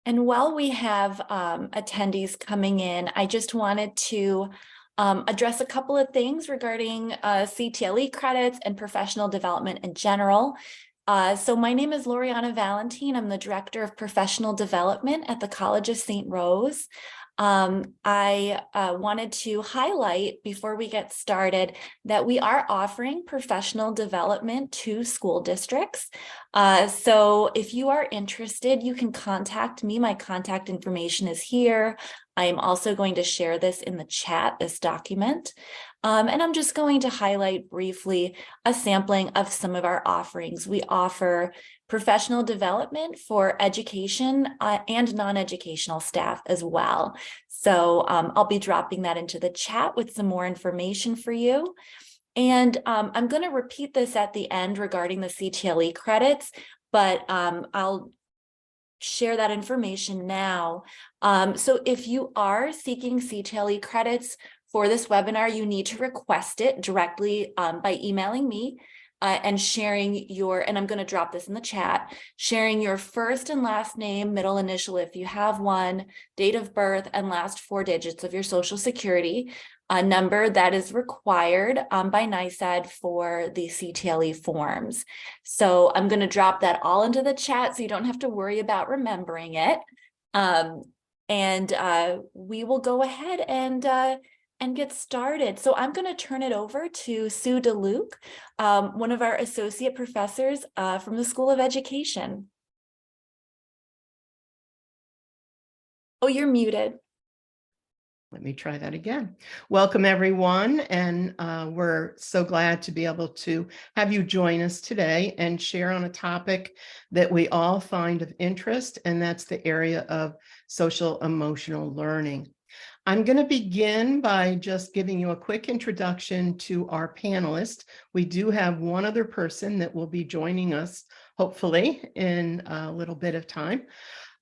And while we have attendees coming in, I just wanted to address a couple of things regarding CTLE credits and professional development in general. So my name is Loriana Valentine. I'm the Director of Professional Development at the College of St. Rose. I wanted to highlight before we get started that we are offering professional development to school districts. So if you are interested, you can contact me. My contact information is here. I am also going to share this in the chat, this document. And I'm just going to highlight briefly a sampling of some of our offerings. We offer professional development for education and non-educational staff as well. So I'll be dropping that into the chat with some more information for you. And I'm going to repeat this at the end regarding the CTLE credits, but I'll share that information now. So if you are seeking CTLE credits for this webinar, you need to request it directly by emailing me and sharing and I'm going to drop this in the chat, sharing your first and last name, middle initial if you have one, date of birth, and last 4 digits of your social security number that is required by NYSED for the CTLE forms. So I'm going to drop that all into the chat so you don't have to worry about remembering it. We will go ahead and get started. So I'm going to turn it over to Sue DeLuke, one of our associate professors from the School of Education. Oh, you're muted. Let me try that again. Welcome, everyone. And we're so glad to be able to have you join us today and share on a topic that we all find of interest, and that's the area of social emotional learning. I'm going to begin by just giving you a quick introduction to our panelists. We do have one other person that will be joining us, hopefully, in a little bit of time.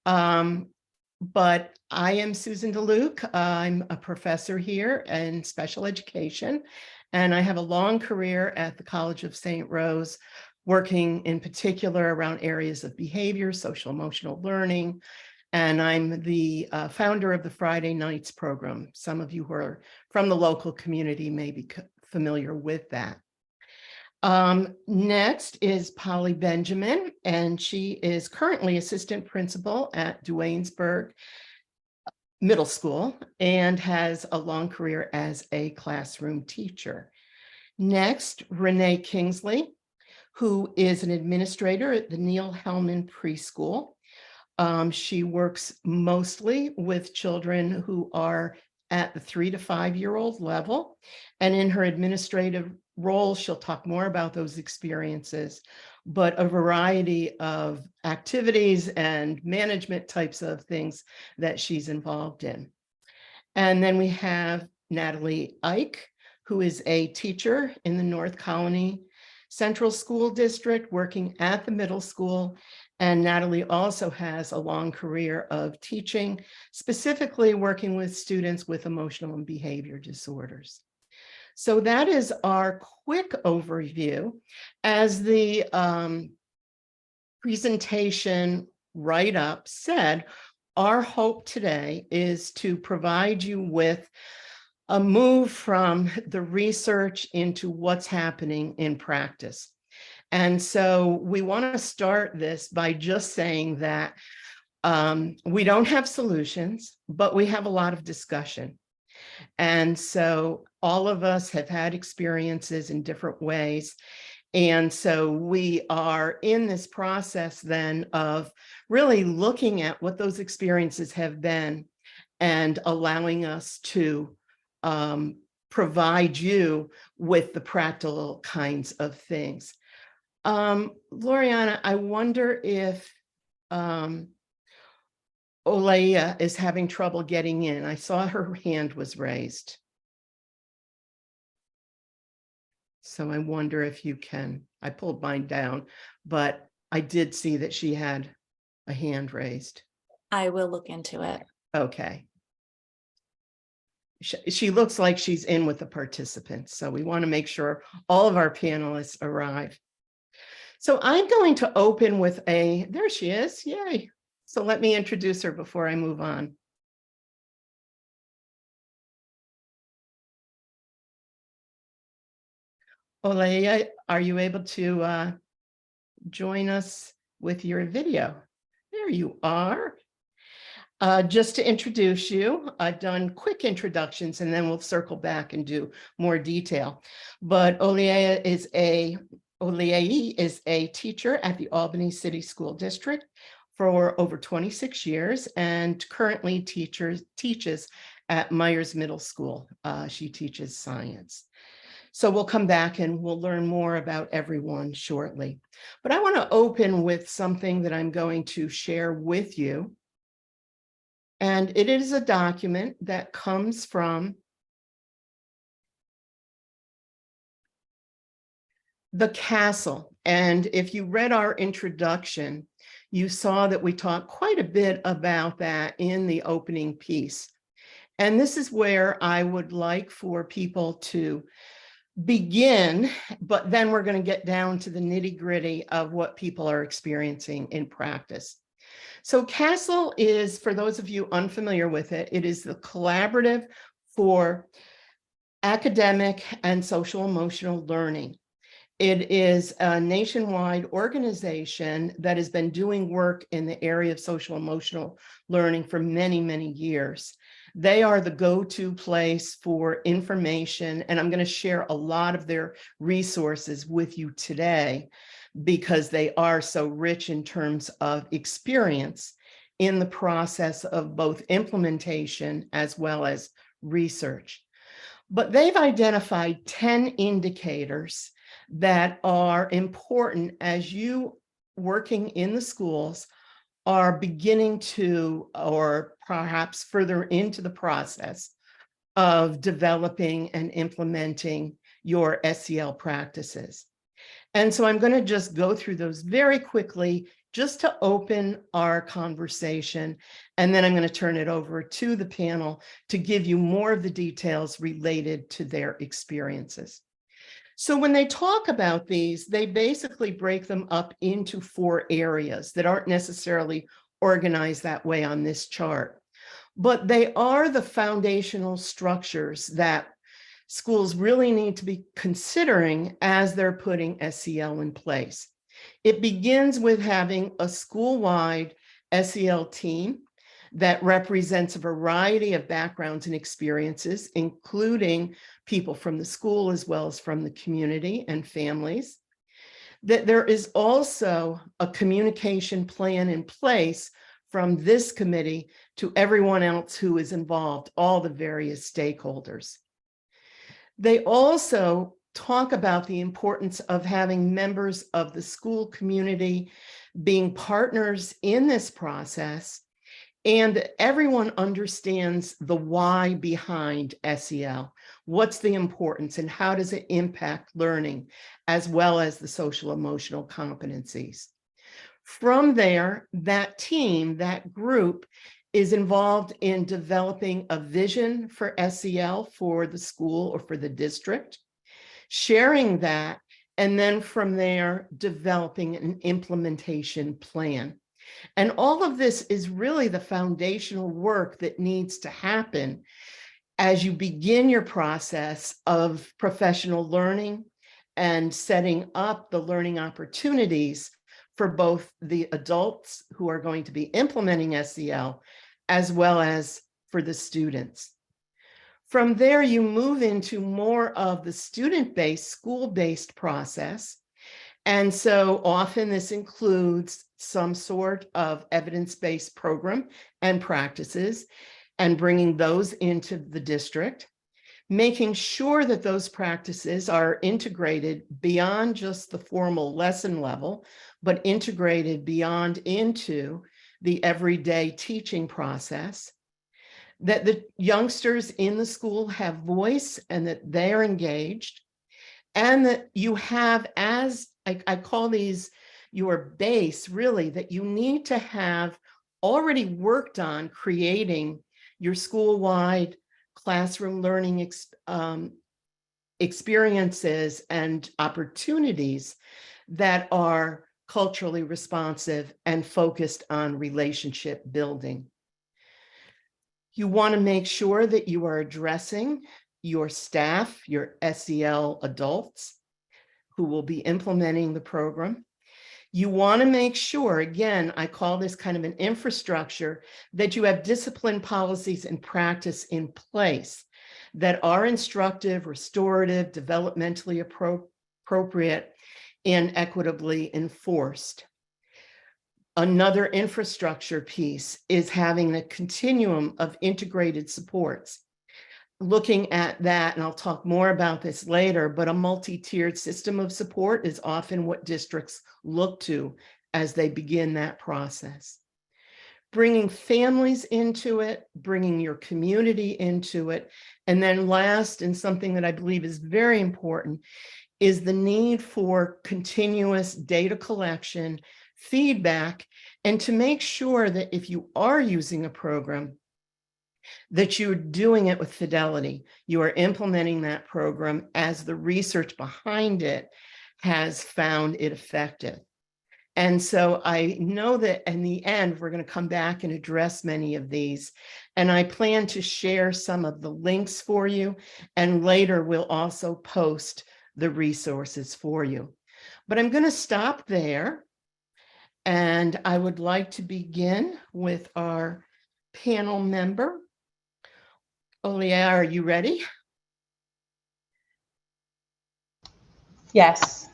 But I am Susan DeLuke. I'm a professor here in special education, and I have a long career at the College of St. Rose, working in particular around areas of behavior, social emotional learning, and I'm the founder of the Friday Nights program. Some of you who are from the local community may be familiar with that. Next is Polly Benjamin, and she is currently assistant principal at Duanesburg Middle School and has a long career as a classroom teacher. Next, Renee Kingsley, who is an administrator at the Neil Hellman Preschool. She works mostly with children who are at the 3 to 5 year old level. And in her administrative role, she'll talk more about those experiences, but a variety of activities and management types of things that she's involved in. And then we have Natalie Ike, who is a teacher in the North Colony Central School District, working at the middle school. And Natalie also has a long career of teaching, specifically working with students with emotional and behavior disorders. So that is our quick overview. As the presentation write-up said, our hope today is to provide you with a move from the research into what's happening in practice. And so we want to start this by just saying that we don't have solutions, but we have a lot of discussion. And so all of us have had experiences in different ways. And so we are in this process then of really looking at what those experiences have been and allowing us to provide you with the practical kinds of things. Loriana, I wonder if Olaya is having trouble getting in. I saw her hand was raised. So I wonder if you can. I pulled mine down, but I did see that she had a hand raised. I will look into it. Okay. She looks like she's in with the participants, so we want to make sure all of our panelists arrive. So I'm going to open with there she is, yay. So let me introduce her before I move on. Olaya, are you able to join us with your video? There you are. Just to introduce you, I've done quick introductions and then we'll circle back and do more detail. But Olaya is a teacher at the Albany City School District for over 26 years and currently teaches at Myers Middle School. She teaches science. So we'll come back and we'll learn more about everyone shortly. But I want to open with something that I'm going to share with you. And it is a document that comes from the CASEL. And if you read our introduction, you saw that we talked quite a bit about that in the opening piece. And this is where I would like for people to begin, but then we're going to get down to the nitty-gritty of what people are experiencing in practice. So CASEL is, for those of you unfamiliar with it, it is the Collaborative for Academic and Social Emotional Learning. It is a nationwide organization that has been doing work in the area of social emotional learning for many, many years. They are the go-to place for information, and I'm going to share a lot of their resources with you today because they are so rich in terms of experience in the process of both implementation as well as research. But they've identified 10 indicators that are important as you working in the schools are beginning to, or perhaps further into the process of developing and implementing your SEL practices. And so I'm going to just go through those very quickly just to open our conversation. And then I'm going to turn it over to the panel to give you more of the details related to their experiences. So when they talk about these, they basically break them up into 4 areas that aren't necessarily organized that way on this chart. But they are the foundational structures that schools really need to be considering as they're putting SEL in place. It begins with having a school-wide SEL team that represents a variety of backgrounds and experiences, including people from the school as well as from the community and families. That there is also a communication plan in place from this committee to everyone else who is involved, all the various stakeholders. They also talk about the importance of having members of the school community being partners in this process, and everyone understands the why behind SEL. What's the importance and how does it impact learning, as well as the social emotional competencies. From there, that team, that group, is involved in developing a vision for SEL for the school or for the district, sharing that, and then from there, developing an implementation plan. And all of this is really the foundational work that needs to happen as you begin your process of professional learning and setting up the learning opportunities for both the adults who are going to be implementing SEL, as well as for the students. From there, you move into more of the student-based, school-based process. And so often this includes some sort of evidence-based program and practices and bringing those into the district, making sure that those practices are integrated beyond just the formal lesson level, but integrated beyond into the everyday teaching process, that the youngsters in the school have voice and that they're engaged, and that you have, as I call these your base, really, that you need to have already worked on creating your school-wide classroom learning experiences and opportunities that are culturally responsive, and focused on relationship building. You want to make sure that you are addressing your staff, your SEL adults who will be implementing the program. You want to make sure, again, I call this kind of an infrastructure, that you have discipline policies and practice in place that are instructive, restorative, developmentally appropriate, and equitably enforced. Another infrastructure piece is having a continuum of integrated supports. Looking at that, and I'll talk more about this later, but a multi-tiered system of support is often what districts look to as they begin that process. Bringing families into it, bringing your community into it, and then last, and something that I believe is very important, is the need for continuous data collection, feedback, and to make sure that if you are using a program, that you're doing it with fidelity. You are implementing that program as the research behind it has found it effective. And so I know that in the end, we're going to come back and address many of these. And I plan to share some of the links for you. And later we'll also post the resources for you. But I'm going to stop there. And I would like to begin with our panel member. Olia, are you ready? Yes.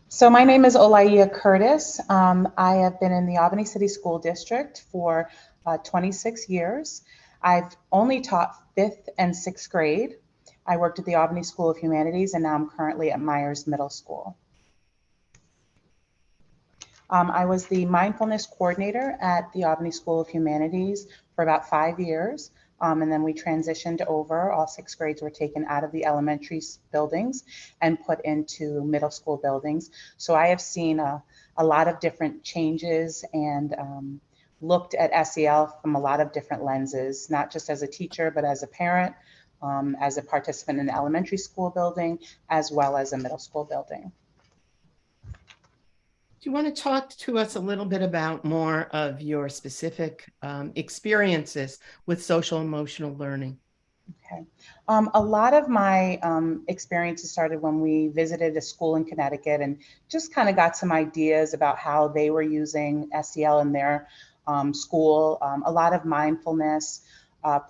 So my name is Olaya Curtis. I have been in the Albany City School District for 26 years. I've only taught 5th and 6th grade. I worked at the Albany School of Humanities, and now I'm currently at Myers Middle School. I was the mindfulness coordinator at the Albany School of Humanities for about 5 years. And then we transitioned over. All 6th grades were taken out of the elementary buildings and put into middle school buildings. So I have seen a lot of different changes and looked at SEL from a lot of different lenses, not just as a teacher, but as a parent, as a participant in an elementary school building, as well as a middle school building. Do you want to talk to us a little bit about more of your specific experiences with social emotional learning? Okay. A lot of my experiences started when we visited a school in Connecticut and just kind of got some ideas about how they were using SEL in their school. A lot of mindfulness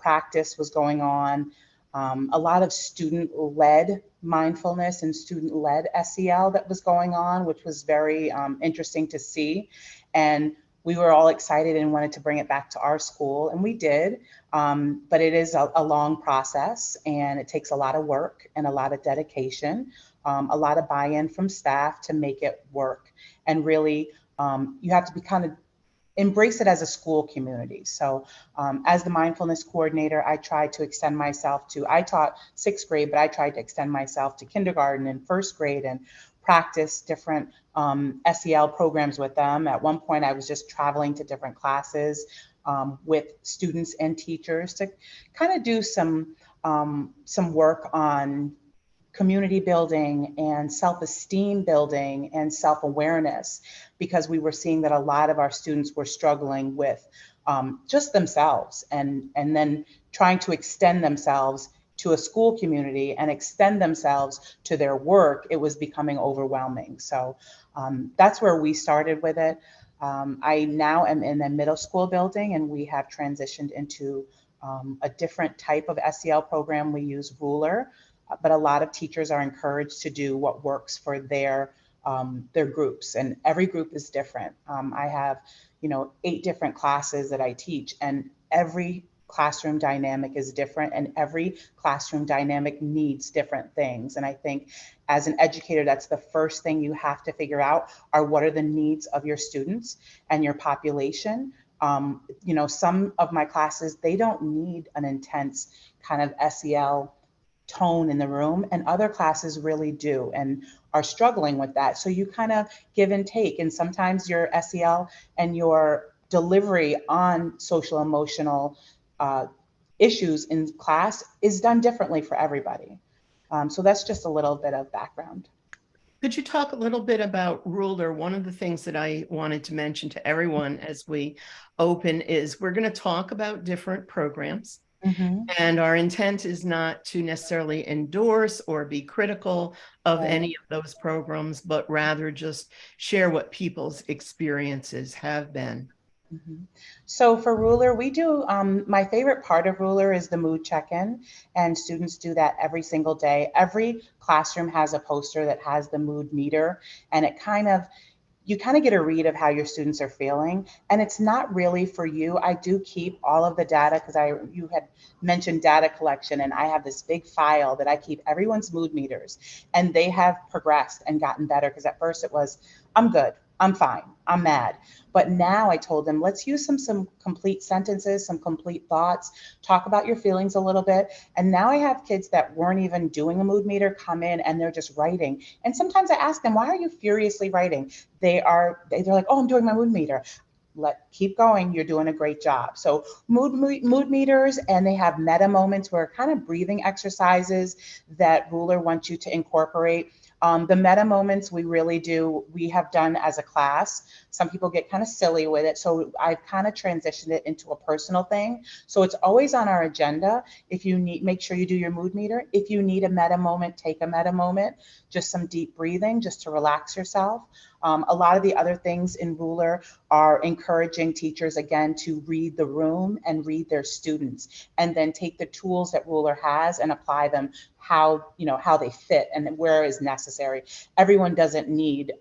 practice was going on. A lot of student-led mindfulness and student-led SEL that was going on, which was very interesting to see. And we were all excited and wanted to bring it back to our school, and we did. But it is a long process, and it takes a lot of work and a lot of dedication, a lot of buy-in from staff to make it work. And really, you have to be kind of embrace it as a school community. So as the mindfulness coordinator, I tried to extend myself to, I taught 6th grade, but I tried to extend myself to kindergarten and 1st grade and practice different SEL programs with them. At one point, I was just traveling to different classes with students and teachers to kind of do some work on community building and self-esteem building and self-awareness, because we were seeing that a lot of our students were struggling with just themselves and then trying to extend themselves to a school community and extend themselves to their work. It was becoming overwhelming. So that's where we started with it. I now am in a middle school building, and we have transitioned into a different type of SEL program. We use Ruler, but a lot of teachers are encouraged to do what works for their groups, and every group is different. I have, 8 different classes that I teach, and every classroom dynamic is different, and every classroom dynamic needs different things. And I think as an educator, that's the first thing you have to figure out are what are the needs of your students and your population. Some of my classes, they don't need an intense kind of SEL tone in the room, and other classes really do and are struggling with that. So you kind of give and take, and sometimes your SEL and your delivery on social emotional issues in class is done differently for everybody. So that's just a little bit of background. Could you talk a little bit about Ruler? One of the things that I wanted to mention to everyone as we open is we're going to talk about different programs. Mhm. And our intent is not to necessarily endorse or be critical of Right. any of those programs, but rather just share what people's experiences have been. Mhm. So for Ruler, we do, my favorite part of Ruler is the mood check-in, and students do that every single day. Every classroom has a poster that has the mood meter, and you kind of get a read of how your students are feeling. And it's not really for you. I do keep all of the data because you had mentioned data collection, and I have this big file that I keep everyone's mood meters, and they have progressed and gotten better. Because at first it was, I'm good, I'm fine, I'm mad. But now I told them, let's use some complete sentences, some complete thoughts, talk about your feelings a little bit. And now I have kids that weren't even doing a mood meter come in and they're just writing. And sometimes I ask them, why are you furiously writing? They're like, oh, I'm doing my mood meter. Keep going, you're doing a great job. So mood meters, and they have meta moments where kind of breathing exercises that Ruler wants you to incorporate. The meta moments we have done as a class. Some people get kind of silly with it, so I've kind of transitioned it into a personal thing. So it's always on our agenda. If you need, make sure you do your mood meter. If you need a meta moment, take a meta moment, just some deep breathing just to relax yourself. A lot of the other things in Ruler are encouraging teachers, again, to read the room and read their students, and then take the tools that Ruler has and apply them how they fit and where is necessary. Everyone doesn't need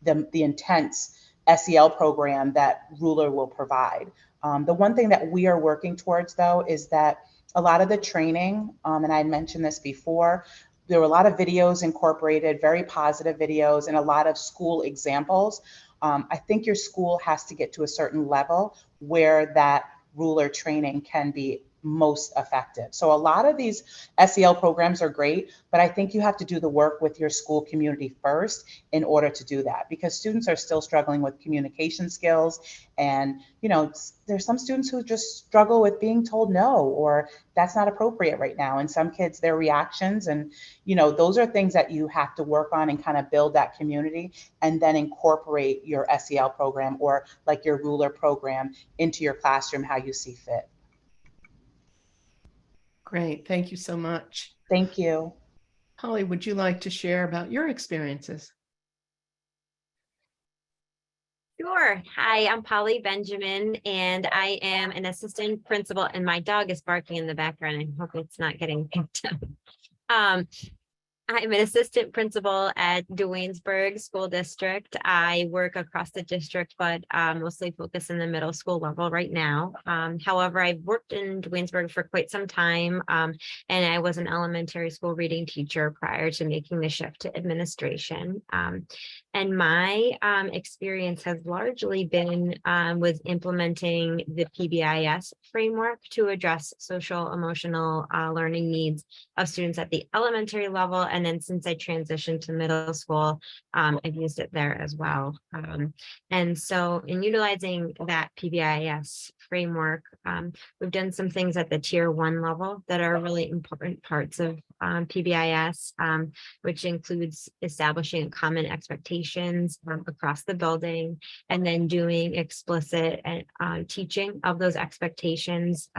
the intense SEL program that Ruler will provide. The one thing that we are working towards, though, is that a lot of the training, and I mentioned this before, there were a lot of videos incorporated, very positive videos, and a lot of school examples. I think your school has to get to a certain level where that Ruler training can be most effective. So a lot of these SEL programs are great, but I think you have to do the work with your school community first in order to do that, because students are still struggling with communication skills. And, there's some students who just struggle with being told no, or that's not appropriate right now. And some kids, their reactions, and, those are things that you have to work on and kind of build that community, and then incorporate your SEL program or like your Ruler program into your classroom how you see fit. Great. Thank you so much. Thank you. Holly, would you like to share about your experiences? Sure. Hi, I'm Polly Benjamin, and I am an assistant principal, and my dog is barking in the background. I hope it's not getting picked up. I'm an assistant principal at Duanesburg School District. I work across the district, but mostly focus in the middle school level right now. However, I've worked in Duanesburg for quite some time, and I was an elementary school reading teacher prior to making the shift to administration. And my experience has largely been with implementing the PBIS framework to address social emotional learning needs of students at the elementary level. And then since I transitioned to middle school, I've used it there as well. And so in utilizing that PBIS framework, we've done some things at the tier 1 level that are really important parts of PBIS, which includes establishing common expectations across the building, and then doing explicit teaching of those expectations.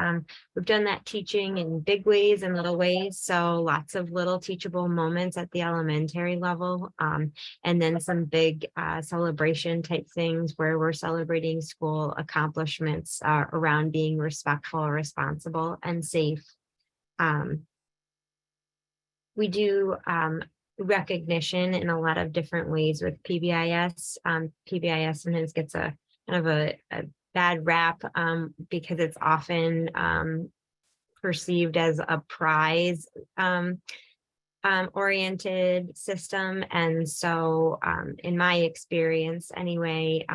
We've done that teaching in big ways and little ways. So lots of little teachable moments at the elementary level, and then some big celebration type things where we're celebrating school accomplishments around being respectful, responsible, and safe. We do recognition in a lot of different ways with PBIS. PBIS sometimes gets a kind of a bad rap because it's often perceived as a prize oriented system. And so in my experience anyway,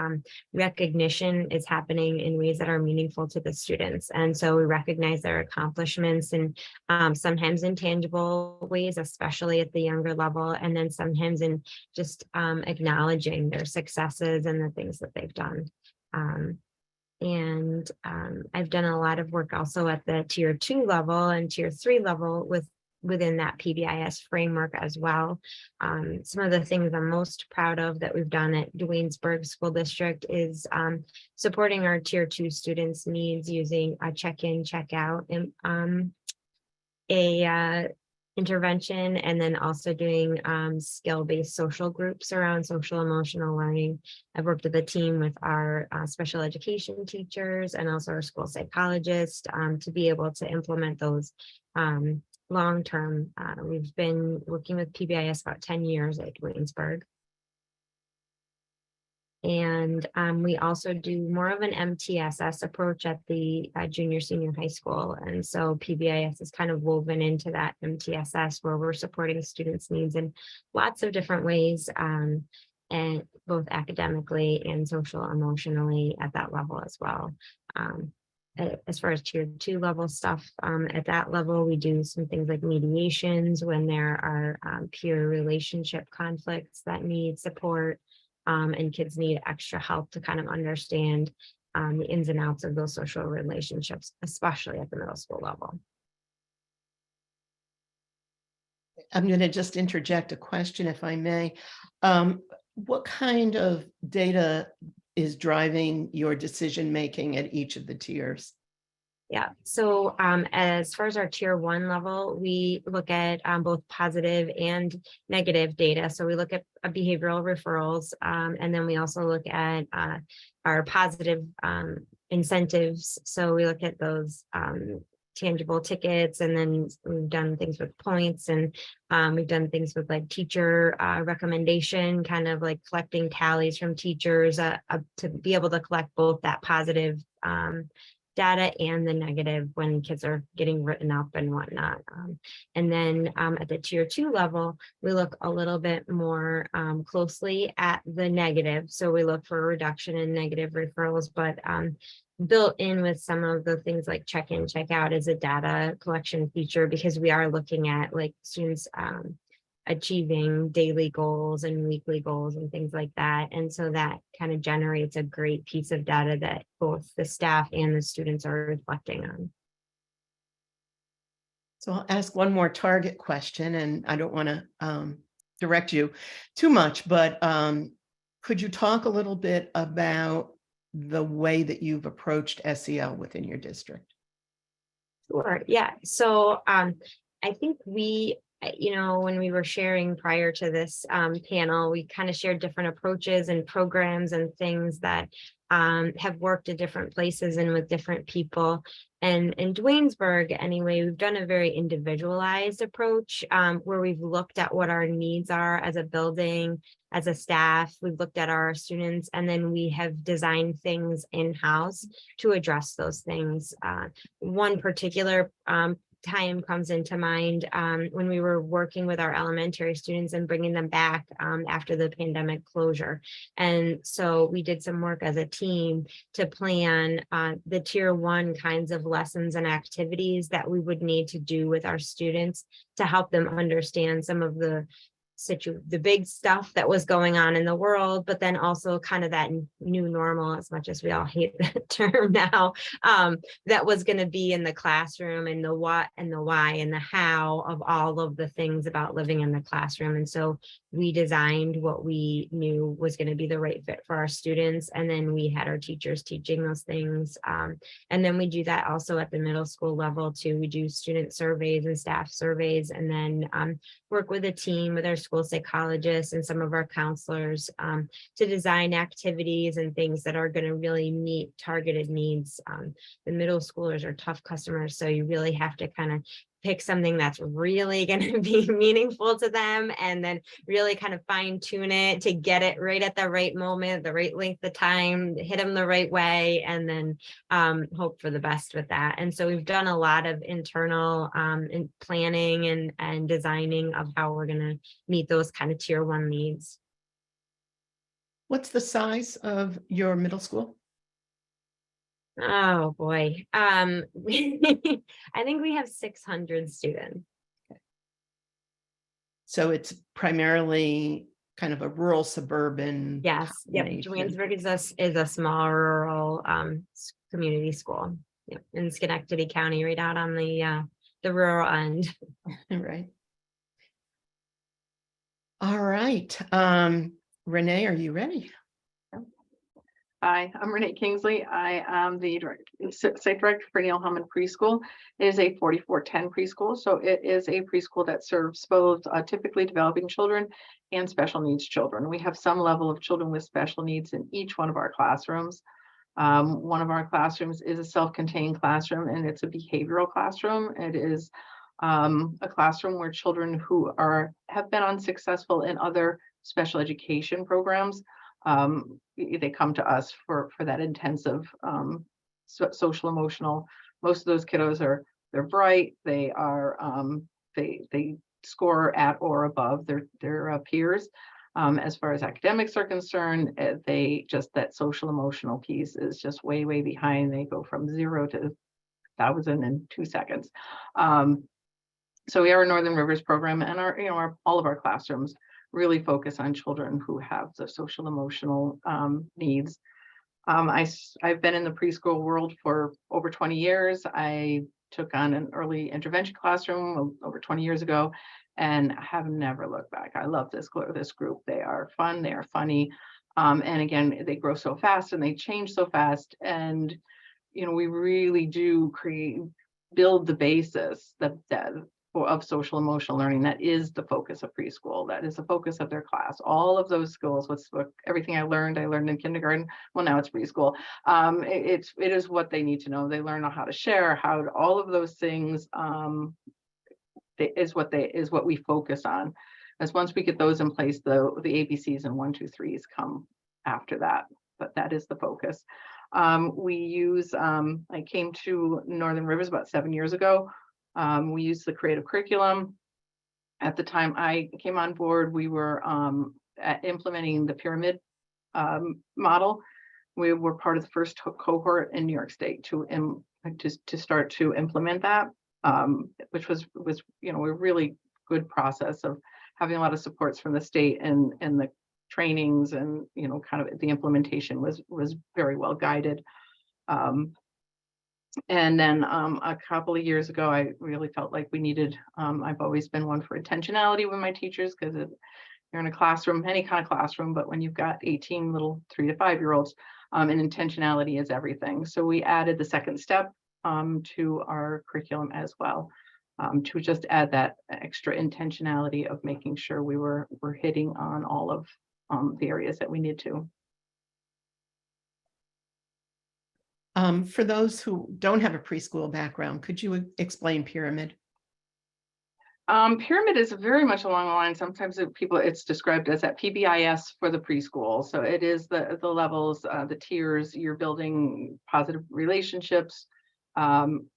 recognition is happening in ways that are meaningful to the students. And so we recognize their accomplishments and sometimes in tangible ways, especially at the younger level, and then sometimes in just acknowledging their successes and the things that they've done. And I've done a lot of work also at the tier 2 level and tier 3 level with within that PBIS framework as well. Some of the things I'm most proud of that we've done at Duanesburg School District is supporting our tier 2 students' needs using a check-in, check-out, and intervention, and then also doing skill-based social groups around social emotional learning. I've worked with a team with our special education teachers and also our school psychologist to be able to implement those long-term. We've been working with PBIS about 10 years at Duanesburg. And we also do more of an MTSS approach at the junior, senior high school. And so PBIS is kind of woven into that MTSS, where we're supporting students' needs in lots of different ways, and both academically and social emotionally at that level as well. As far as tier 2 level stuff, at that level, we do some things like mediations when there are peer relationship conflicts that need support. And kids need extra help to kind of understand the ins and outs of those social relationships, especially at the middle school level. I'm going to just interject a question, if I may. What kind of data is driving your decision-making at each of the tiers? Yeah, so as far as our tier 1 level, we look at both positive and negative data. So we look at behavioral referrals, and then we also look at our positive incentives. So we look at those tangible tickets, and then we've done things with points, and we've done things with like teacher recommendation, kind of like collecting tallies from teachers to be able to collect both that positive data and the negative when kids are getting written up and whatnot. And then at the tier 2 level, we look a little bit more closely at the negative. So we look for a reduction in negative referrals, but built in with some of the things like check-in, check-out as a data collection feature, because we are looking at like students achieving daily goals and weekly goals and things like that. And so that kind of generates a great piece of data that both the staff and the students are reflecting on. So I'll ask one more target question, and I don't want to direct you too much, but could you talk a little bit about the way that you've approached SEL within your district? Sure. Yeah. So I think when we were sharing prior to this panel, we kind of shared different approaches and programs and things that have worked at different places and with different people. And in Duanesburg, anyway, we've done a very individualized approach where we've looked at what our needs are as a building, as a staff. We've looked at our students, and then we have designed things in-house to address those things. One particular time comes into mind when we were working with our elementary students and bringing them back after the pandemic closure. And so we did some work as a team to plan the tier 1 kinds of lessons and activities that we would need to do with our students to help them understand some of the big stuff that was going on in the world, but then also kind of that new normal, as much as we all hate that term now, that was going to be in the classroom, and the what and the why and the how of all of the things about living in the classroom. And so we designed what we knew was going to be the right fit for our students. And then we had our teachers teaching those things. And then we do that also at the middle school level too. We do student surveys and staff surveys, and then work with a team with our school psychologists and some of our counselors to design activities and things that are going to really meet targeted needs. The middle schoolers are tough customers, so you really have to kind of pick something that's really going to be meaningful to them, and then really kind of fine tune it to get it right at the right moment, the right length of time, hit them the right way, and then hope for the best with that. And so we've done a lot of internal planning and designing of how we're going to meet those kind of tier 1 needs. What's the size of your middle school? Oh boy. I think we have 600 students. So it's primarily kind of a rural suburban. Yes. Yep. combination. Duanesburg is a small rural community school. Yep. In Schenectady County, right out on the the rural end. Right. All right. Renee, are you ready? Hi, I'm Renee Kingsley. I am the Site Director for Neil Hammond Preschool. It is a 4410 preschool, so it is a preschool that serves both typically developing children and special needs children. We have some level of children with special needs in each one of our classrooms. One of our classrooms is a self-contained classroom, and it's a behavioral classroom. It is a classroom where children who have been unsuccessful in other special education programs, they come to us for that intensive social emotional. Most of those kiddos they're bright, they are they score at or above their peers. As far as academics are concerned, they just, that social emotional piece is just way behind. They go from 0 to 1,000 in 2 seconds. So we are a Northern Rivers program, and all of our classrooms really focus on children who have the social emotional needs. I've been in the preschool world for over 20 years. I took on an early intervention classroom over 20 years ago and have never looked back. I love this group. They are fun, they are funny. And again, they grow so fast and they change so fast. And, we really do build the basis of social emotional learning. That is the focus of preschool. That is the focus of their class. All of those skills, everything I learned in kindergarten. Well, now it's preschool. It is what they need to know. They learn how to share, all of those things is what we focus on. As once we get those in place, the ABCs and 1, 2, 3s come after that. But that is the focus. We use, I came to Northern Rivers about 7 years ago. We used the creative curriculum. At the time I came on board, we were implementing the pyramid model. We were part of the first cohort in New York State to start to implement that, which was a really good process of having a lot of supports from the state, and the trainings, and kind of the implementation was very well guided. And then a couple of years ago, I really felt like we needed, I've always been one for intentionality with my teachers, because you're in a classroom, any kind of classroom, but when you've got 18 little 3 to 5 year olds, and intentionality is everything. So we added the second step to our curriculum as well, to just add that extra intentionality of making sure we're hitting on all of the areas that we need to. For those who don't have a preschool background, could you explain pyramid? Pyramid is very much along the line. Sometimes it's described as that PBIS for the preschool. So it is the levels, the tiers. You're building positive relationships, and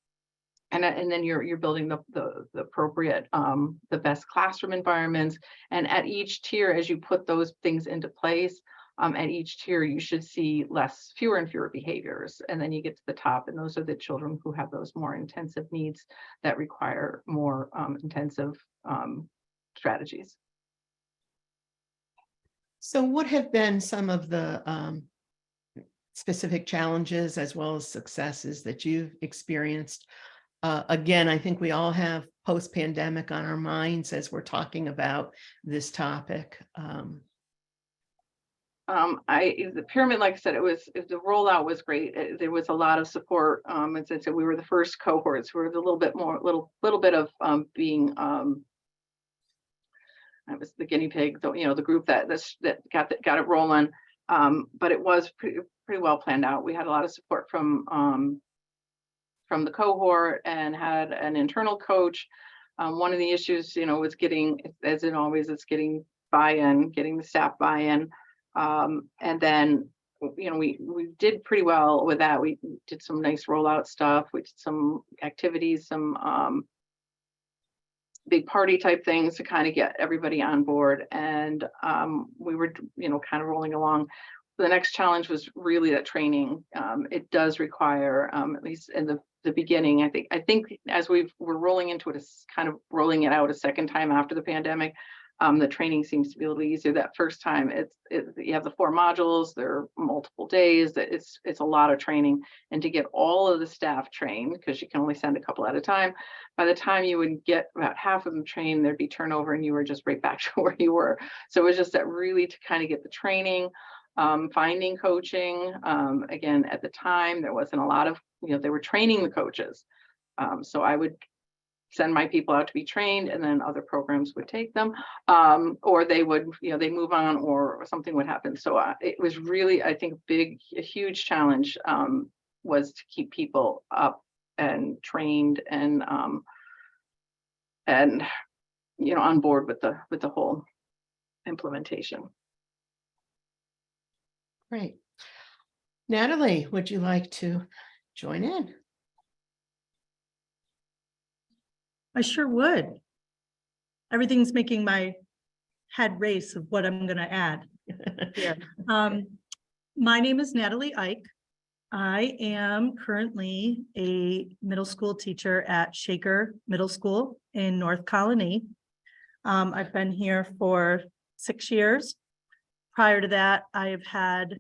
then you're building the appropriate, the best classroom environments. And at each tier, as you put those things into place, at each tier, you should see fewer and fewer behaviors. And then you get to the top, and those are the children who have those more intensive needs that require more intensive strategies. So what have been some of the specific challenges as well as successes that you've experienced? Again, I think we all have post-pandemic on our minds as we're talking about this topic. The pyramid, like I said, the rollout was great. There was a lot of support. As I said, we were the first cohorts. We were a little bit of being. I was the guinea pig, the group that got it rolling. But it was pretty well planned out. We had a lot of support from the cohort, and had an internal coach. One of the issues, was getting, as in always, it's getting buy-in, getting the staff buy-in. And then, we did pretty well with that. We did some nice rollout stuff. We did some activities, some big party type things to kind of get everybody on board. And we were, kind of rolling along. The next challenge was really that training. It does require, at least in the beginning, I think as we're rolling into it, kind of rolling it out a second time after the pandemic, The training seems to be a little easier that first time. You have the 4 modules, there are multiple days, it's a lot of training. And to get all of the staff trained, because you can only send a couple at a time, by the time you would get about half of them trained, there'd be turnover and you were just right back to where you were. So it was just that really to kind of get the training, finding coaching. Again, at the time, there wasn't a lot of, they were training the coaches. So I would send my people out to be trained, and then other programs would take them, or they would, they move on, or something would happen. So it was really, I think, a huge challenge was to keep people up and trained and on board with the whole implementation. Great. Natalie, would you like to join in? I sure would. Everything's making my head race of what I'm going to add here. My name is Natalie Ike. I am currently a middle school teacher at Shaker Middle School in North Colony. I've been here for 6 years. Prior to that, I have had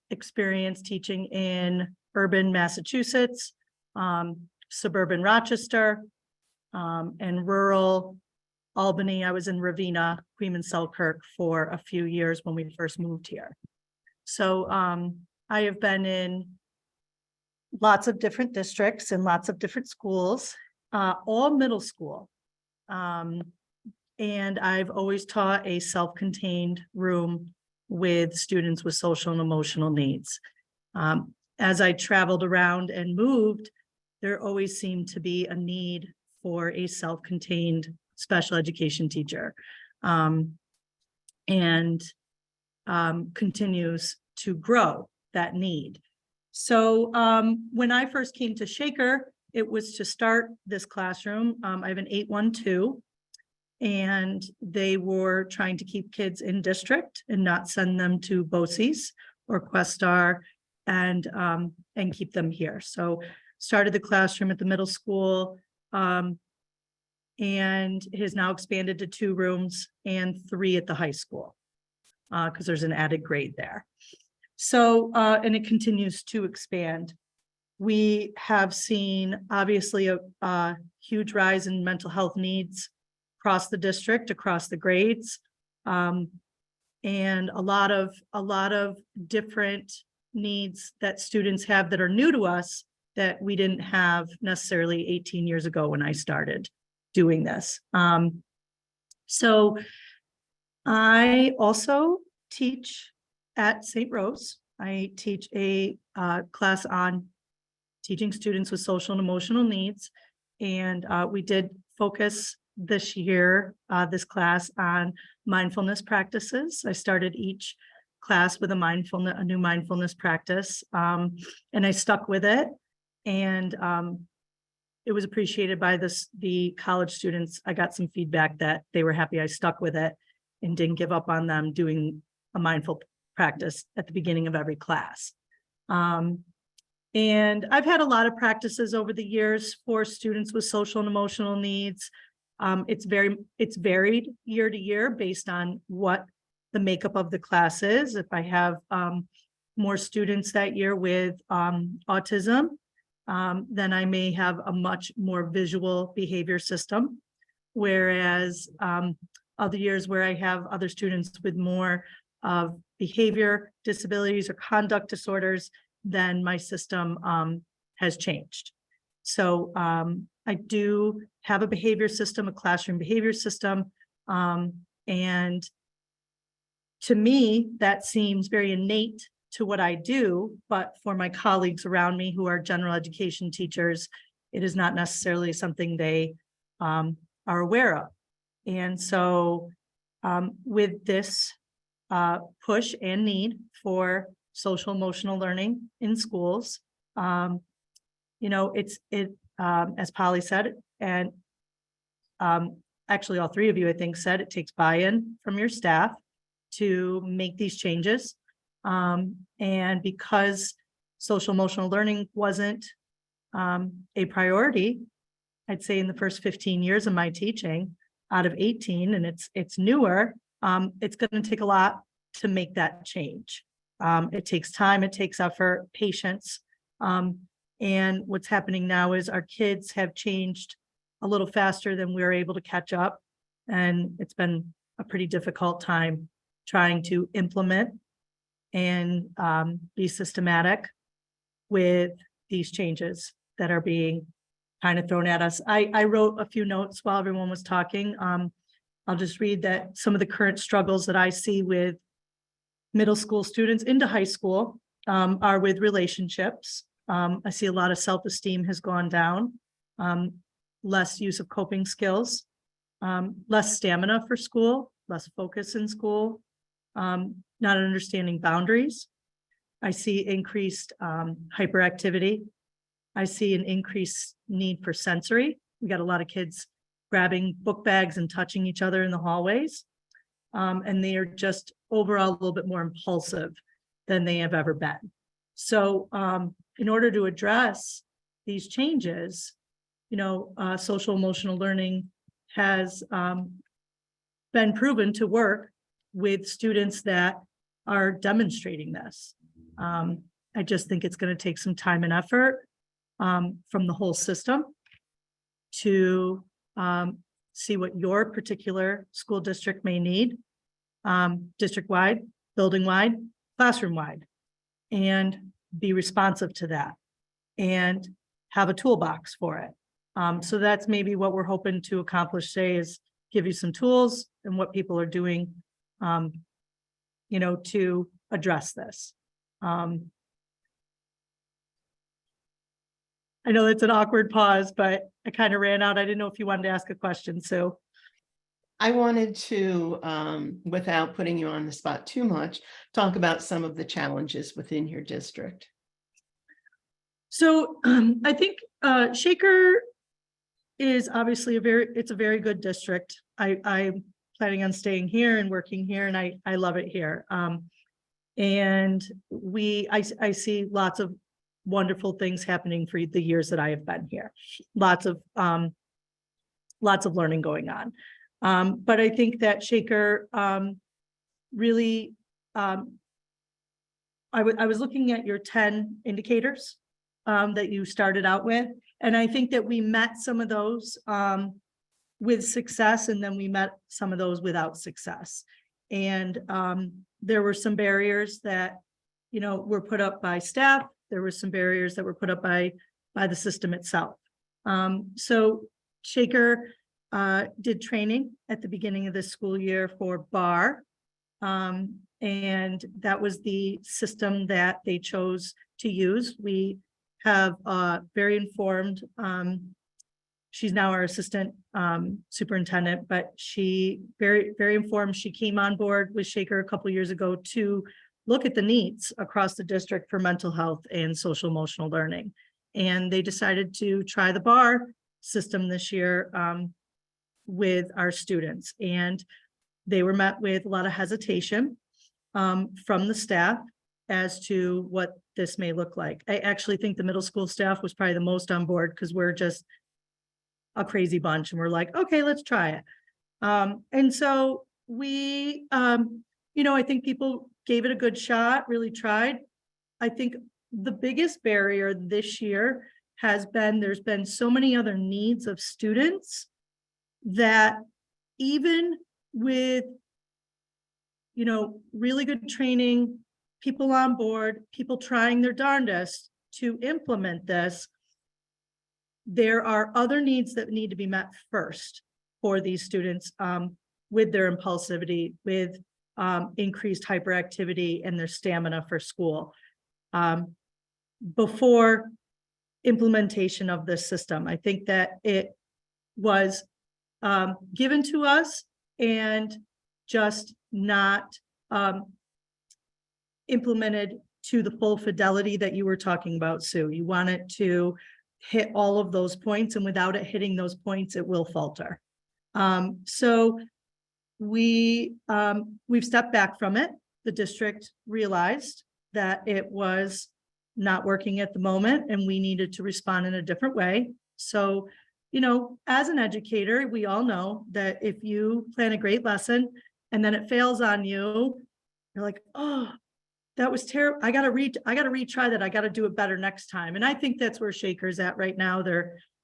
experience teaching in urban Massachusetts, suburban Rochester, and rural Albany. I was in Ravenna, Queen and Selkirk for a few years when we first moved here. So I have been in lots of different districts and lots of different schools, all middle school. And I've always taught a self-contained room with students with social and emotional needs. As I traveled around and moved, there always seemed to be a need for a self-contained special education teacher, and continues to grow that need. So when I first came to Shaker, it was to start this classroom. I have an 812, and they were trying to keep kids in district and not send them to BOCES or Questar and keep them here. So started the classroom at the middle school, and it has now expanded to 2 rooms and 3 at the high school, because there's an added grade there. So, and it continues to expand. We have seen obviously a huge rise in mental health needs across the district, across the grades, and a lot of different needs that students have that are new to us that we didn't have necessarily 18 years ago when I started doing this. So I also teach at St. Rose. I teach a class on teaching students with social and emotional needs. And we did focus this year, this class on mindfulness practices. I started each class with a new mindfulness practice, and I stuck with it. And it was appreciated by the college students. I got some feedback that they were happy I stuck with it and didn't give up on them doing a mindful practice at the beginning of every class. And I've had a lot of practices over the years for students with social and emotional needs. It's varied year to year based on what the makeup of the class is. If I have more students that year with autism, then I may have a much more visual behavior system. Whereas other years where I have other students with more of behavior disabilities or conduct disorders, then my system has changed. So I do have a behavior system, a classroom behavior system. And to me, that seems very innate to what I do, but for my colleagues around me who are general education teachers, it is not necessarily something they are aware of. And so with this push and need for social emotional learning in schools, as Polly said, and actually all 3 of you, I think, said it takes buy-in from your staff to make these changes. And because social emotional learning wasn't a priority, I'd say in the first 15 years of my teaching, out of 18 and it's newer, it's going to take a lot to make that change. It takes time, it takes effort, patience. And what's happening now is our kids have changed a little faster than we were able to catch up. And it's been a pretty difficult time trying to implement and be systematic with these changes that are being kind of thrown at us. I wrote a few notes while everyone was talking. I'll just read that some of the current struggles that I see with middle school students into high school are with relationships. I see a lot of self-esteem has gone down, less use of coping skills, less stamina for school, less focus in school, not understanding boundaries. I see increased hyperactivity. I see an increased need for sensory. We got a lot of kids grabbing book bags and touching each other in the hallways. And they are just overall a little bit more impulsive than they have ever been. So in order to address these changes, social emotional learning has been proven to work with students that are demonstrating this. I just think it's going to take some time and effort from the whole system to see what your particular school district may need, district-wide, building-wide, classroom-wide, and be responsive to that and have a toolbox for it. So that's maybe what we're hoping to accomplish today, is give you some tools and what people are doing, to address this. I know that's an awkward pause, but I kind of ran out. I didn't know if you wanted to ask a question, so. I wanted to, without putting you on the spot too much, talk about some of the challenges within your district. So I think Shaker is obviously it's a very good district. I'm planning on staying here and working here, and I love it here. And I see lots of wonderful things happening for the years that I have been here. Lots of learning going on. But I think that Shaker really, I was looking at your 10 indicators that you started out with, and I think that we met some of those with success, and then we met some of those without success. And there were some barriers that, were put up by staff. There were some barriers that were put up by the system itself. So Shaker did training at the beginning of this school year for BAR. And that was the system that they chose to use. We have very informed, she's now our assistant superintendent, but she very, very informed. She came on board with Shaker a couple of years ago to look at the needs across the district for mental health and social emotional learning. And they decided to try the BAR system this year with our students. And they were met with a lot of hesitation from the staff as to what this may look like. I actually think the middle school staff was probably the most on board, because we're just a crazy bunch and we're like, okay, let's try it. And so we, I think people gave it a good shot, really tried. I think the biggest barrier this year has been, there's been so many other needs of students that even with, really good training, people on board, people trying their darndest to implement this, there are other needs that need to be met first for these students with their impulsivity, with increased hyperactivity and their stamina for school before implementation of this system. I think that it was given to us and just not implemented to the full fidelity that you were talking about, Sue. You want it to hit all of those points, and without it hitting those points, it will falter. So we've stepped back from it. The district realized that it was not working at the moment, and we needed to respond in a different way. So you know, as an educator, we all know that if you plan a great lesson and then it fails on you, you're like, oh, that was terrible. I gotta retry that. I gotta do it better next time. And I think that's where Shaker's at right now.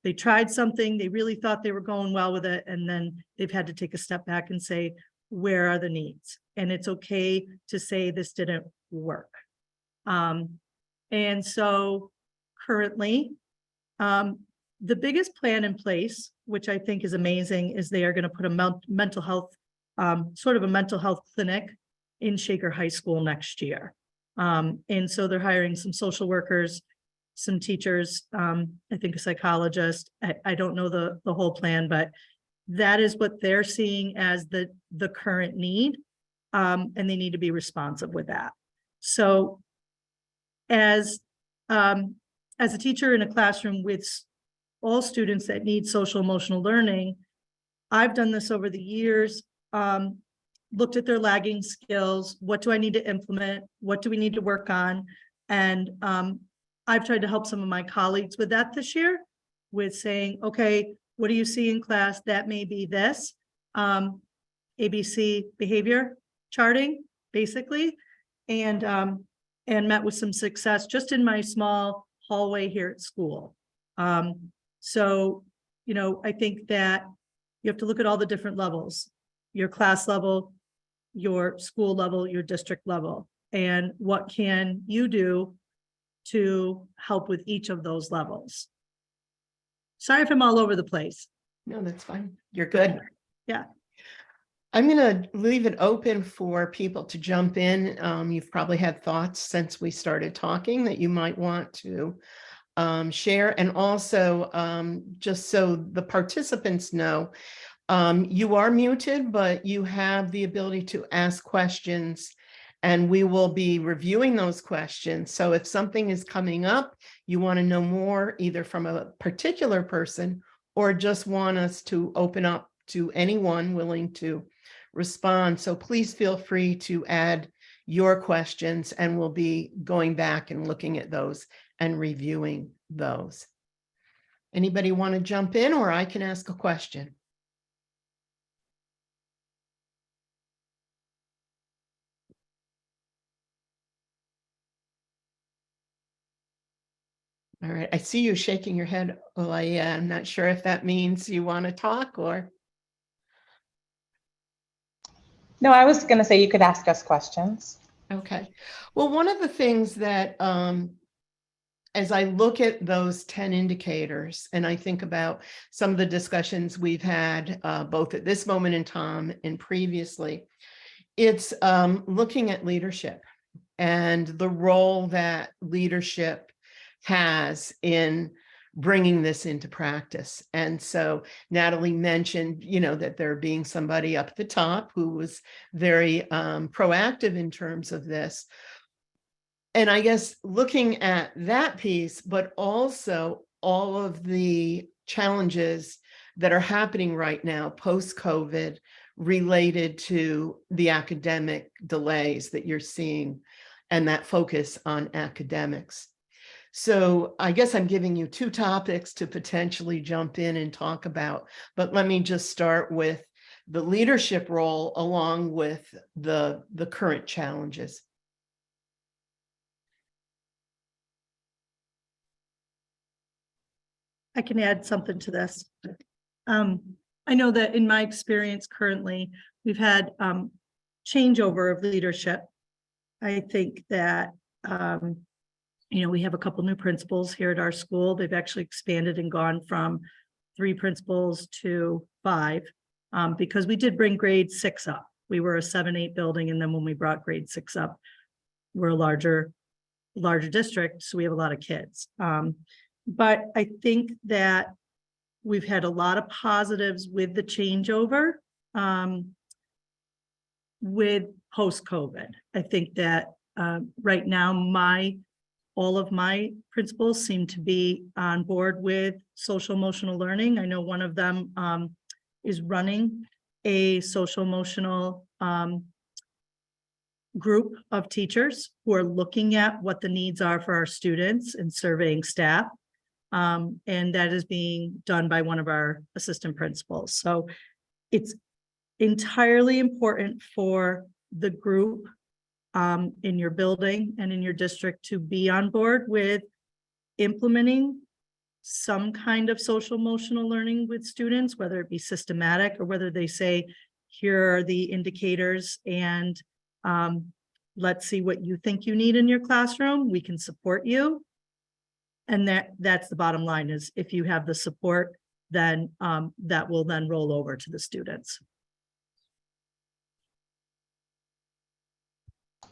They tried something, they really thought they were going well with it, and then they've had to take a step back and say, where are the needs? And it's okay to say this didn't work. And so currently, the biggest plan in place, which I think is amazing, is they are going to put a mental health, sort of a mental health clinic in Shaker High School next year. And so they're hiring some social workers, some teachers, I think a psychologist. I don't know the whole plan, but that is what they're seeing as the current need. And they need to be responsive with that. So as a teacher in a classroom with all students that need social emotional learning, I've done this over the years, looked at their lagging skills. What do I need to implement? What do we need to work on? And I've tried to help some of my colleagues with that this year, with saying, okay, what do you see in class? That may be this, ABC behavior charting, basically, and met with some success just in my small hallway here at school. So, you know, I think that you have to look at all the different levels, your class level, your school level, your district level, and what can you do to help with each of those levels. Sorry if I'm all over the place. No, that's fine. You're good. Yeah. I'm going to leave it open for people to jump in. You've probably had thoughts since we started talking that you might want to share. And also, just so the participants know, you are muted, but you have the ability to ask questions, and we will be reviewing those questions. So if something is coming up, you want to know more either from a particular person or just want us to open up to anyone willing to respond. So please feel free to add your questions, and we'll be going back and looking at those and reviewing those. Anybody want to jump in, or I can ask a question? All right, I see you shaking your head. Yeah, I'm not sure if that means you want to talk or. No, I was going to say you could ask us questions. Okay. Well, one of the things that, as I look at those 10 indicators and I think about some of the discussions we've had, both at this moment in time and previously, it's looking at leadership and the role that leadership has in bringing this into practice. And so Natalie mentioned, you know, that there being somebody up at the top who was very proactive in terms of this. And I guess looking at that piece, but also all of the challenges that are happening right now post-COVID related to the academic delays that you're seeing and that focus on academics. So I guess I'm giving you two topics to potentially jump in and talk about, but let me just start with the leadership role along with the current challenges. I can add something to this. I know that in my experience currently, we've had changeover of leadership. I think that, you know, we have a couple new principals here at our school. They've actually expanded and gone from 3 principals to 5, because we did bring grade 6 up. We were a 7-8 building, and then when we brought grade 6 up, we're a larger district, so we have a lot of kids. But I think that we've had a lot of positives with the changeover with post-COVID. I think that right now, all of my principals seem to be on board with social emotional learning. I know one of them is running a social emotional group of teachers who are looking at what the needs are for our students and surveying staff. And that is being done by one of our assistant principals. So it's entirely important for the group in your building and in your district to be on board with implementing some kind of social emotional learning with students, whether it be systematic or whether they say, here are the indicators and let's see what you think you need in your classroom. We can support you. And that's the bottom line, is if you have the support, then that will then roll over to the students.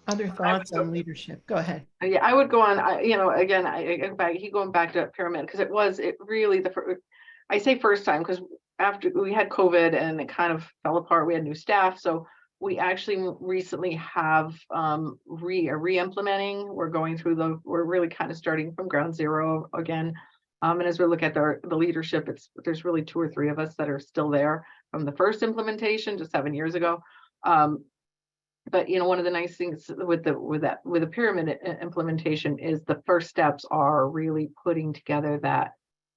Other thoughts on leadership? Go ahead. Yeah, I would go on, again, I keep going back to pyramid, because it really I say first time, because after we had COVID and it kind of fell apart, we had new staff. So we actually recently have re-implementing. We're really kind of starting from ground zero again. And as we look at the leadership, there's really 2 or 3 of us that are still there from the first implementation just 7 years ago. But one of the nice things with the pyramid implementation is the first steps are really putting together the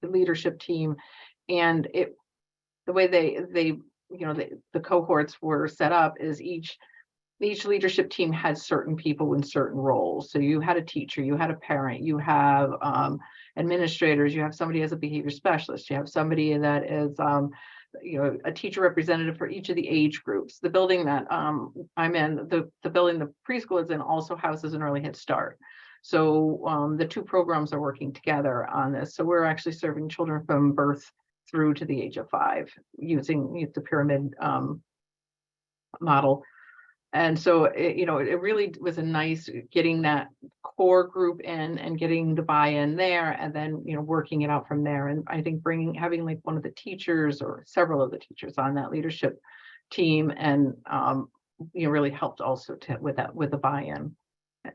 leadership team, and the way the cohorts were set up is each leadership team had certain people in certain roles. So you had a teacher, you had a parent, you have administrators, you have somebody as a behavior specialist, you have somebody that is a teacher representative for each of the age groups. The building that I'm in, the building the preschool is in, also houses an early Head Start. So the 2 programs are working together on this. So we're actually serving children from birth through to the age of 5 using the pyramid model. And so it really was a nice getting that core group in and getting the buy-in there, and then working it out from there. And I think having like one of the teachers or several of the teachers on that leadership team, and really helped also with the buy-in.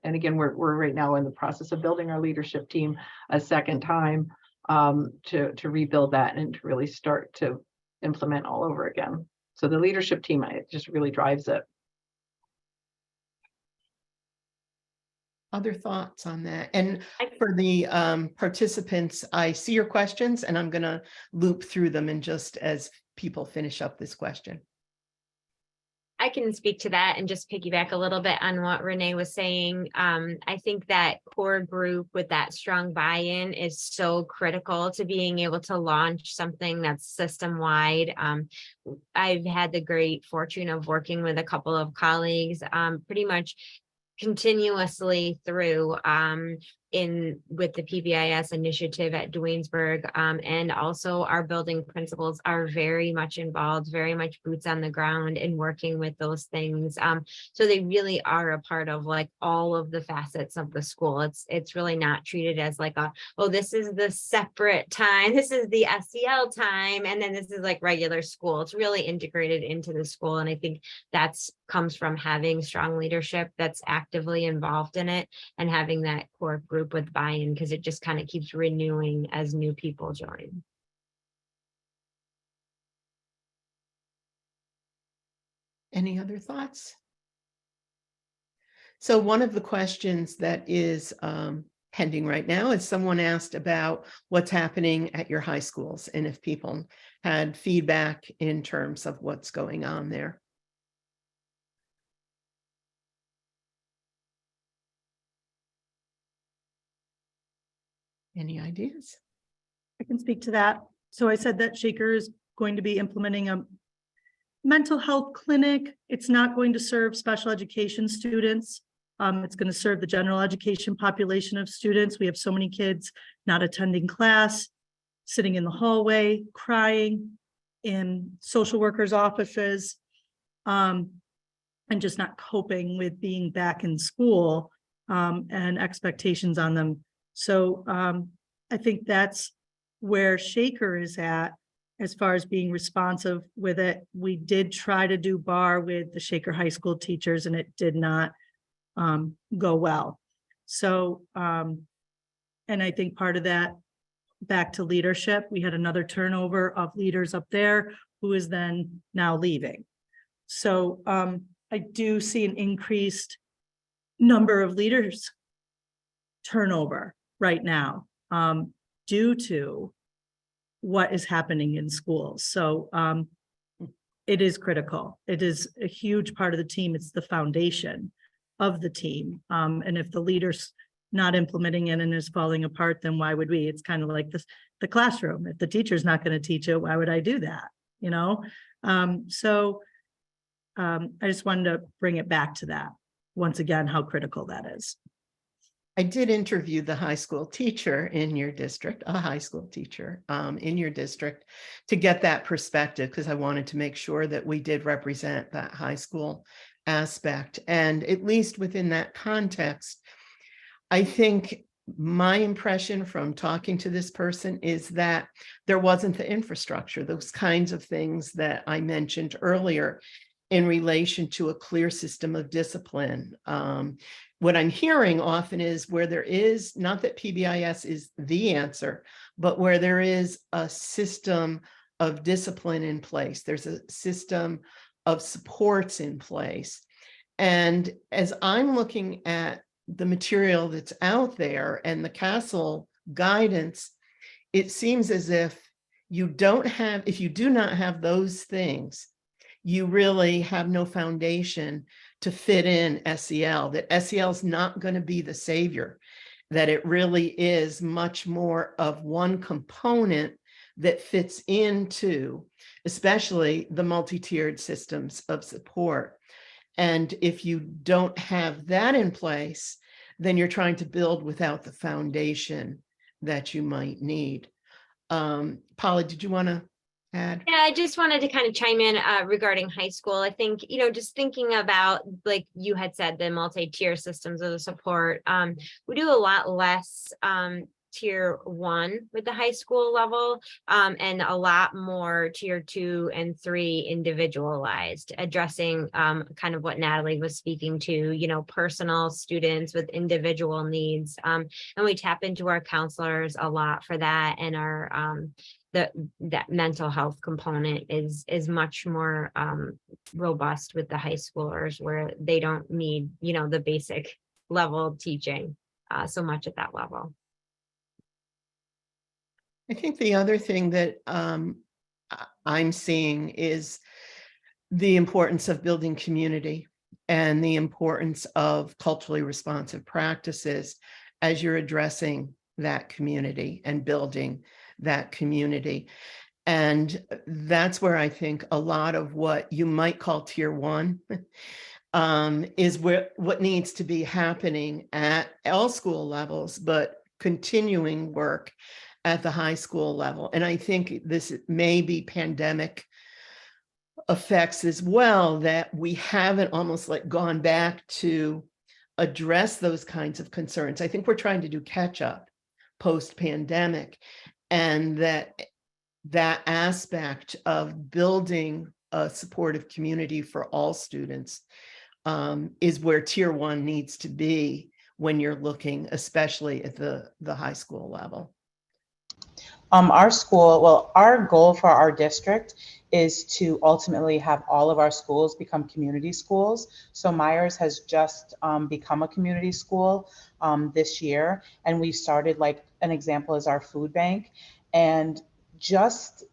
And again, we're right now in the process of building our leadership team a second time to rebuild that and to really start to implement all over again. So the leadership team, it just really drives it. Other thoughts on that? And for the participants, I see your questions and I'm going to loop through them and just as people finish up this question. I can speak to that and just piggyback a little bit on what Renee was saying. I think that core group with that strong buy-in is so critical to being able to launch something that's system-wide. I've had the great fortune of working with a couple of colleagues pretty much continuously through with the PBIS initiative at Duanesburg, and also our building principals are very much involved, very much boots on the ground in working with those things. So they really are a part of like all of the facets of the school. It's really not treated as like this is the separate time, this is the SEL time, and then this is like regular school. It's really integrated into the school, and I think that's comes from having strong leadership that's actively involved in it and having that core group with buy-in, because it just kind of keeps renewing as new people join. Any other thoughts? So one of the questions that is pending right now is someone asked about what's happening at your high schools and if people had feedback in terms of what's going on there. Any ideas? I can speak to that. So I said that Shaker is going to be implementing a mental health clinic. It's not going to serve special education students. It's going to serve the general education population of students. We have so many kids not attending class, sitting in the hallway, crying in social workers' offices, and just not coping with being back in school and expectations on them. So I think that's where Shaker is at as far as being responsive with it. We did try to do BAR with the Shaker High School teachers and it did not go well. So, and I think part of that, back to leadership, we had another turnover of leaders up there who is then now leaving. So I do see an increased number of leaders turnover right now due to what is happening in schools. So it is critical. It is a huge part of the team. It's the foundation of the team. And if the leader's not implementing it and is falling apart, then why would we? It's kind of like the classroom. If the teacher's not going to teach it, why would I do that? You know? I just wanted to bring it back to that. Once again, how critical that is. I did interview the high school teacher in your district, a high school teacher in your district, to get that perspective, because I wanted to make sure that we did represent that high school aspect. And at least within that context, I think my impression from talking to this person is that there wasn't the infrastructure, those kinds of things that I mentioned earlier in relation to a clear system of discipline. What I'm hearing often is where there is, not that PBIS is the answer, but where there is a system of discipline in place, there's a system of supports in place. And as I'm looking at the material that's out there and the CASEL guidance, it seems as if if you do not have those things, you really have no foundation to fit in SEL, that SEL is not going to be the savior, that it really is much more of one component that fits into, especially the multi-tiered systems of support. And if you don't have that in place, then you're trying to build without the foundation that you might need. Polly, did you want to add? Yeah, I just wanted to kind of chime in regarding high school. I think, just thinking about, like you had said, the multi-tier systems of the support, we do a lot less tier 1 with the high school level, and a lot more tier 2 and 3 individualized, addressing kind of what Natalie was speaking to, personal students with individual needs. And we tap into our counselors a lot for that, and our that mental health component is much more robust with the high schoolers, where they don't need, the basic level teaching so much at that level. I think the other thing that I'm seeing is the importance of building community and the importance of culturally responsive practices as you're addressing that community and building that community. And that's where I think a lot of what you might call tier 1 is what needs to be happening at all school levels, but continuing work at the high school level. And I think this may be pandemic effects as well, that we haven't almost like gone back to address those kinds of concerns. I think we're trying to do catch up post-pandemic, and that aspect of building a supportive community for all students is where tier 1 needs to be when you're looking, especially at the high school level. Our goal for our district is to ultimately have all of our schools become community schools. So Myers has just become a community school this year. And we started, like an example is our food bank, and just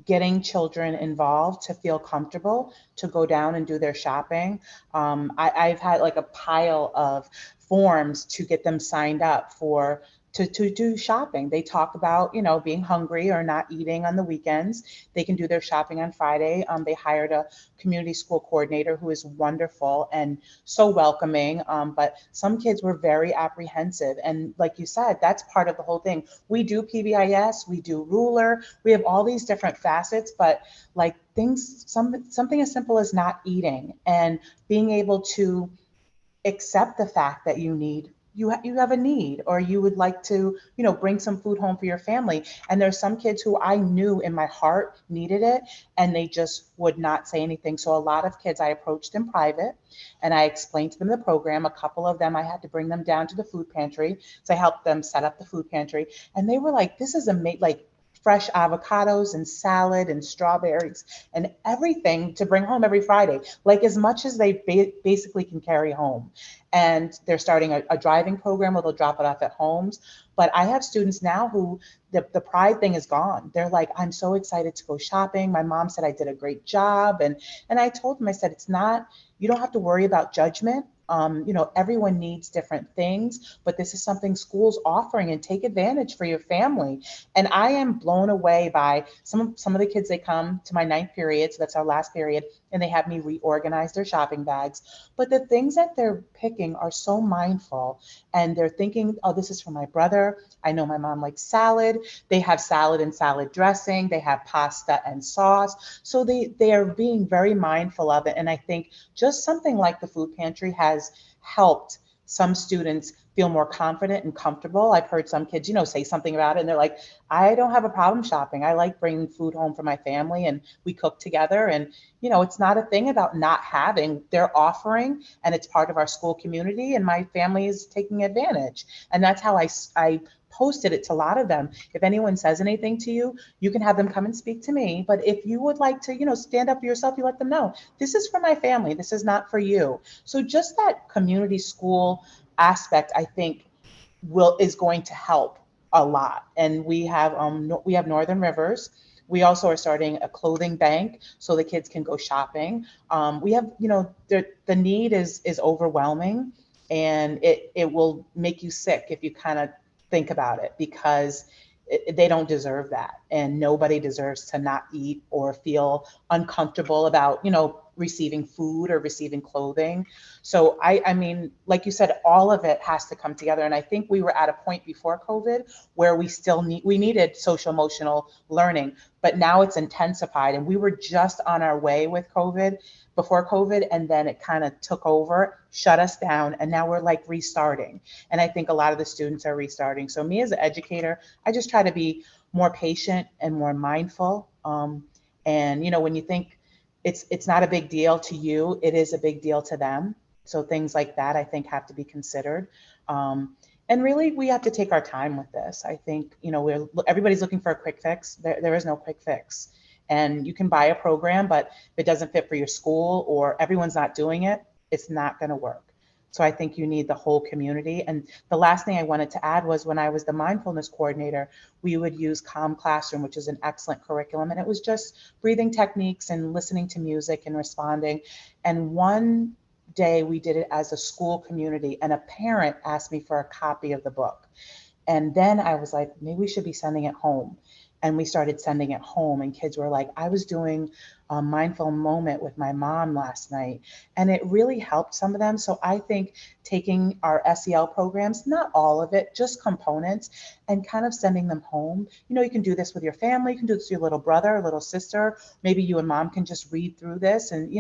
getting children involved to feel comfortable to go down and do their shopping. I've had like a pile of forms to get them signed up to do shopping. They talk about, being hungry or not eating on the weekends. They can do their shopping on Friday. They hired a community school coordinator who is wonderful and so welcoming. But some kids were very apprehensive. And like you said, that's part of the whole thing. We do PBIS, we do ruler, we have all these different facets, but like something as simple as not eating and being able to accept the fact that you have a need, or you would like to, bring some food home for your family. And there's some kids who I knew in my heart needed it, and they just would not say anything. So a lot of kids I approached in private and I explained to them the program. A couple of them, I had to bring them down to the food pantry. So I helped them set up the food pantry, and they were like, this is amazing. Like fresh avocados and salad and strawberries and everything to bring home every Friday, like as much as they basically can carry home. And they're starting a driving program where they'll drop it off at homes. But I have students now who the pride thing is gone. They're like, I'm so excited to go shopping. My mom said I did a great job. And I told them, I said, it's not, you don't have to worry about judgment. Everyone needs different things, but this is something school's offering, and take advantage for your family. And I am blown away by some of the kids. They come to my ninth period, so that's our last period, and they have me reorganize their shopping bags. But the things that they're picking are so mindful, and they're thinking, oh, this is for my brother. I know my mom likes salad. They have salad and salad dressing. They have pasta and sauce. So they are being very mindful of it. And I think just something like the food pantry has helped some students feel more confident and comfortable. I've heard some kids, say something about it, and they're like, I don't have a problem shopping. I like bringing food home for my family, and we cook together. And, it's not a thing about not having. They're offering, and it's part of our school community, and my family is taking advantage. And that's how I posted it to a lot of them. If anyone says anything to you, you can have them come and speak to me. But if you would like to, stand up for yourself, you let them know, this is for my family. This is not for you. So just that community school aspect, I think, is going to help a lot. And we have Northern Rivers. We also are starting a clothing bank so the kids can go shopping. We have, the need is overwhelming, and it will make you sick if you kind of think about it, because they don't deserve that, and nobody deserves to not eat or feel uncomfortable about receiving food or receiving clothing. So I mean, like you said, all of it has to come together. And I think we were at a point before COVID where we needed social emotional learning, but now it's intensified, and we were just on our way with COVID before COVID, and then it kind of took over, shut us down, and now we're like restarting. And I think a lot of the students are restarting. So me as an educator, I just try to be more patient and more mindful. And when you think it's not a big deal to you, it is a big deal to them. So things like that, I think, have to be considered. And really, we have to take our time with this. I think, everybody's looking for a quick fix. There is no quick fix. And you can buy a program, but if it doesn't fit for your school or everyone's not doing it, it's not going to work. So I think you need the whole community. And the last thing I wanted to add was, when I was the mindfulness coordinator, we would use Calm Classroom, which is an excellent curriculum. And it was just breathing techniques and listening to music and responding. And one day we did it as a school community, and a parent asked me for a copy of the book. And then I was like, maybe we should be sending it home. And we started sending it home, and kids were like, I was doing a mindful moment with my mom last night, and it really helped some of them. So I think taking our SEL programs, not all of it, just components, and kind of sending them home. You can do this with your family. You can do this with your little brother or little sister. Maybe you and mom can just read through this and,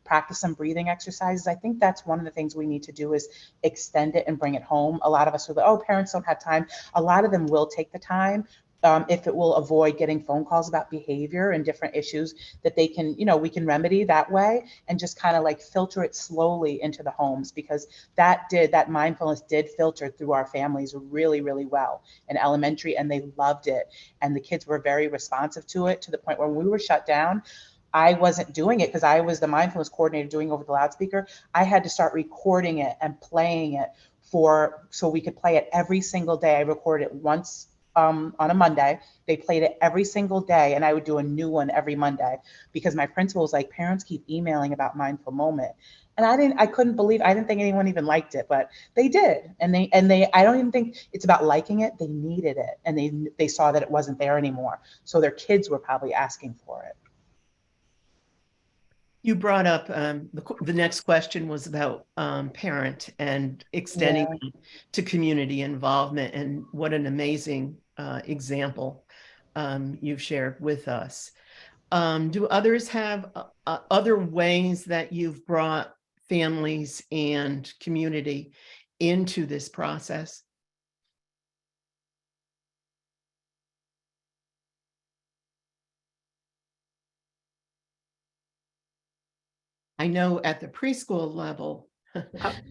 practice some breathing exercises. I think that's one of the things we need to do, is extend it and bring it home. A lot of us are like, oh, parents don't have time. A lot of them will take the time. If it will avoid getting phone calls about behavior and different issues that they can, we can remedy that way, and just kind of like filter it slowly into the homes, because that mindfulness did filter through our families really, really well in elementary, and they loved it. And the kids were very responsive to it, to the point where when we were shut down, I wasn't doing it because I was the mindfulness coordinator doing over the loudspeaker. I had to start recording it and playing it so we could play it every single day. I recorded it once on a Monday. They played it every single day, and I would do a new one every Monday, because my principal was like, parents keep emailing about mindful moment. And I didn't think anyone even liked it, but they did. And I don't even think it's about liking it. They needed it, and they saw that it wasn't there anymore. So their kids were probably asking for it. You brought up the next question was about parent and extending to community involvement, and what an amazing example you've shared with us. Do others have other ways that you've brought families and community into this process? I know at the preschool level,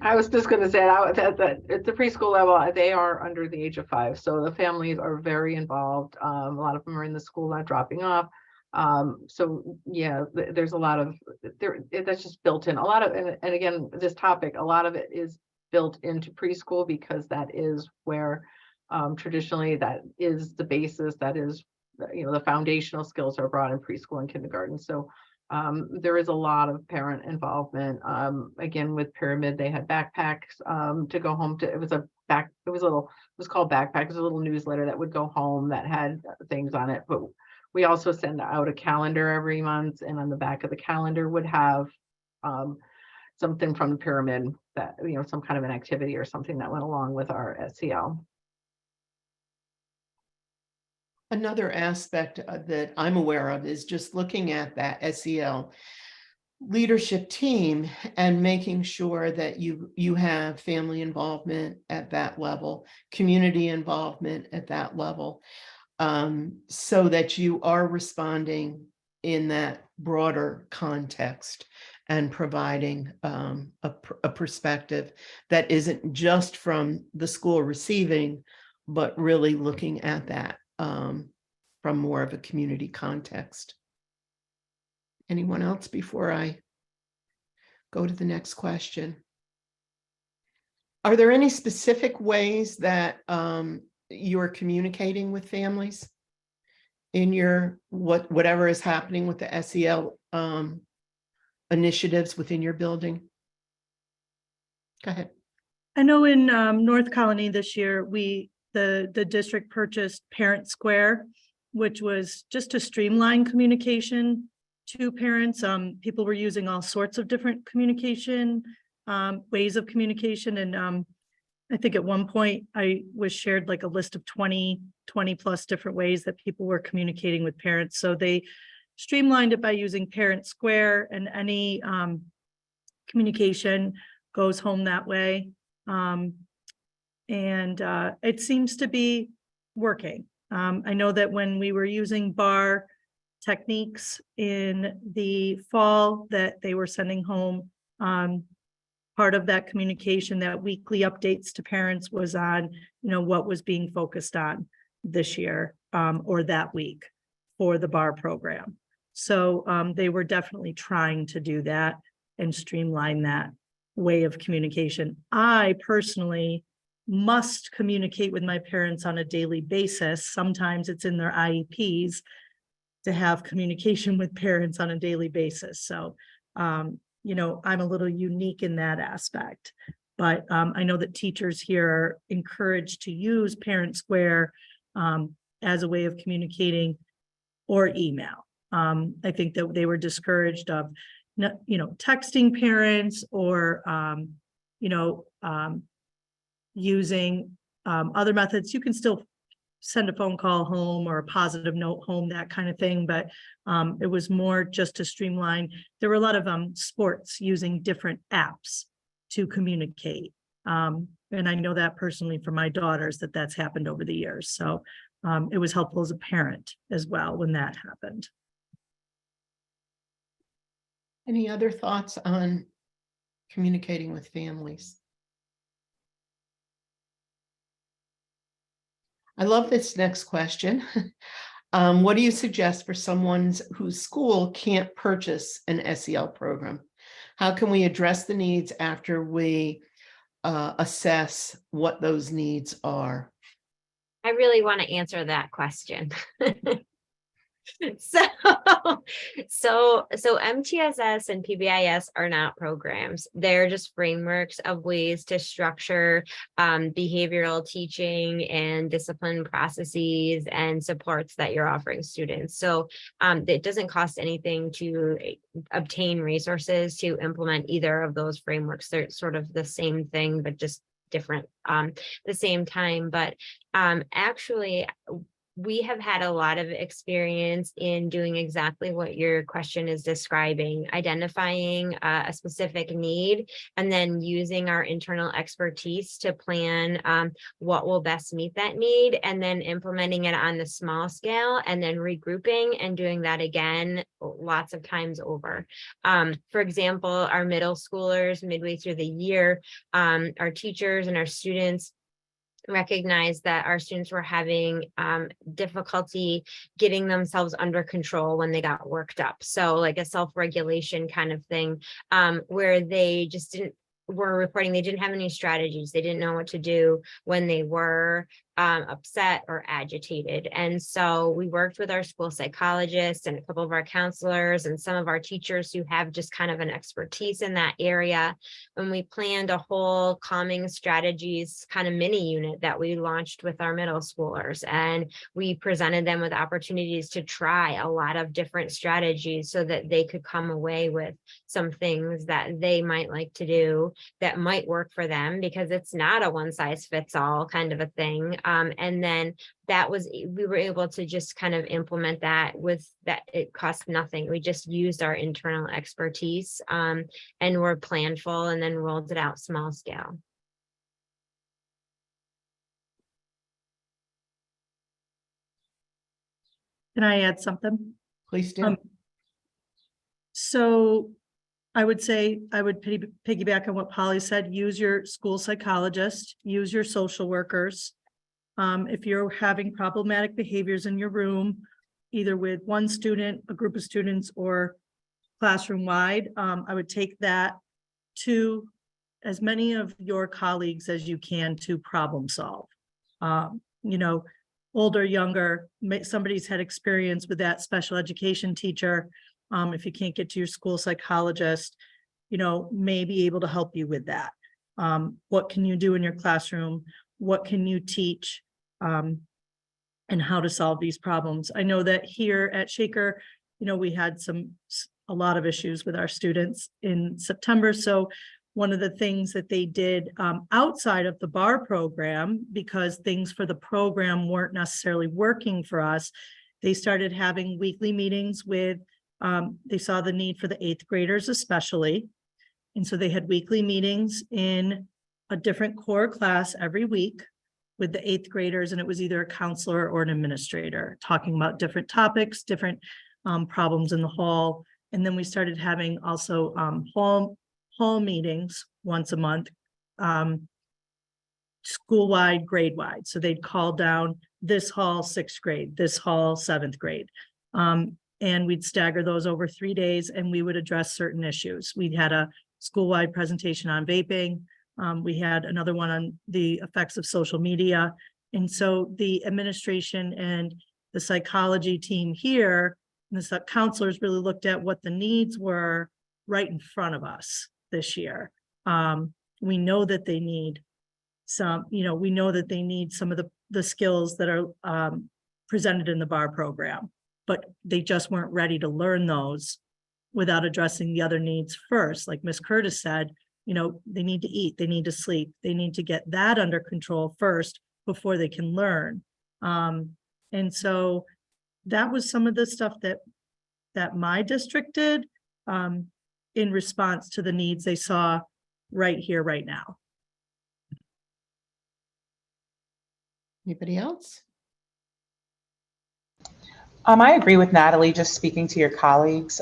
I was just gonna say, that at the preschool level, they are under the age of 5, so the families are very involved. A lot of them are in the school, not dropping off. So yeah, there's a lot of, that's just built in. A lot of, and again, this topic, a lot of it is built into preschool because that is where traditionally that is the basis, that is, the foundational skills are brought in preschool and kindergarten. So there is a lot of parent involvement. Again, with Pyramid, they had backpacks to go home to. It was called Backpack. It was a little newsletter that would go home that had things on it. But we also send out a calendar every month, and on the back of the calendar would have something from the Pyramid that, some kind of an activity or something that went along with our SEL. Another aspect that I'm aware of is just looking at that SEL leadership team and making sure that you have family involvement at that level, community involvement at that level, so that you are responding in that broader context and providing a perspective that isn't just from the school receiving, but really looking at that from more of a community context. Anyone else before I go to the next question? Are there any specific ways that you're communicating with families in your whatever is happening with the SEL initiatives within your building? Go ahead. I know in North Colony this year, the district purchased Parent Square, which was just to streamline communication to parents. People were using all sorts of different communication ways of communication. And I think at one point I was shared like a list of 20 plus different ways that people were communicating with parents. So they streamlined it by using Parent Square, and any communication goes home that way. And it seems to be working. I know that when we were using BAR techniques in the fall, that they were sending home part of that communication, that weekly updates to parents was on, what was being focused on this year or that week for the BAR program. So they were definitely trying to do that and streamline that way of communication. I personally must communicate with my parents on a daily basis. Sometimes it's in their IEPs to have communication with parents on a daily basis. So, I'm a little unique in that aspect, but I know that teachers here are encouraged to use Parent Square as a way of communicating, or email. I think that they were discouraged of, texting parents or, using other methods. You can still send a phone call home or a positive note home, that kind of thing. But it was more just to streamline. There were a lot of sports using different apps to communicate. And I know that personally for my daughters, that's happened over the years. So it was helpful as a parent as well when that happened. Any other thoughts on communicating with families? I love this next question. What do you suggest for someone whose school can't purchase an SEL program? How can we address the needs after we assess what those needs are? I really want to answer that question. So MTSS and PBIS are not programs. They're just frameworks of ways to structure behavioral teaching and discipline processes and supports that you're offering students. So it doesn't cost anything to obtain resources to implement either of those frameworks. They're sort of the same thing, but just different the same time. But actually, we have had a lot of experience in doing exactly what your question is describing, identifying a specific need, and then using our internal expertise to plan what will best meet that need, and then implementing it on the small scale, and then regrouping and doing that again lots of times over. For example, our middle schoolers midway through the year, our teachers and our students recognized that our students were having difficulty getting themselves under control when they got worked up. So like a self-regulation kind of thing, where they just were reporting they didn't have any strategies. They didn't know what to do when they were upset or agitated. And so we worked with our school psychologists and a couple of our counselors and some of our teachers who have just kind of an expertise in that area. And we planned a whole calming strategies kind of mini unit that we launched with our middle schoolers. And we presented them with opportunities to try a lot of different strategies so that they could come away with some things that they might like to do that might work for them, because it's not a one size fits all kind of a thing. And then we were able to just kind of implement that with that. It cost nothing. We just used our internal expertise and were planful, and then rolled it out small scale. Can I add something? Please do. So I would say, I would piggyback on what Polly said, use your school psychologist, use your social workers. If you're having problematic behaviors in your room, either with one student, a group of students, or classroom wide, I would take that to as many of your colleagues as you can to problem solve. You know, older, younger, somebody's had experience with that special education teacher. If you can't get to your school psychologist, you know, may be able to help you with that. What can you do in your classroom? What can you teach? And how to solve these problems. I know that here at Shaker, you know, we had a lot of issues with our students in September. So one of the things that they did outside of the BAR program, because things for the program weren't necessarily working for us, they started having weekly meetings with, they saw the need for the 8th graders especially. And so they had weekly meetings in a different core class every week with the 8th graders. And it was either a counselor or an administrator talking about different topics, different problems in the hall. And then we started having also hall meetings once a month, school-wide, grade-wide. So they'd call down this hall 6th grade, this hall 7th grade. And we'd stagger those over 3 days, and we would address certain issues. We had a school-wide presentation on vaping. We had another one on the effects of social media. And so the administration and the psychology team here, and the counselors really looked at what the needs were right in front of us this year. We know that they need some, you know, we know that they need some of the skills that are presented in the BAR program, but they just weren't ready to learn those without addressing the other needs first. Like Ms. Curtis said, you know, they need to eat, they need to sleep, they need to get that under control first before they can learn. And so that was some of the stuff that my district did in response to the needs they saw right here, right now. Anybody else? I agree with Natalie, just speaking to your colleagues.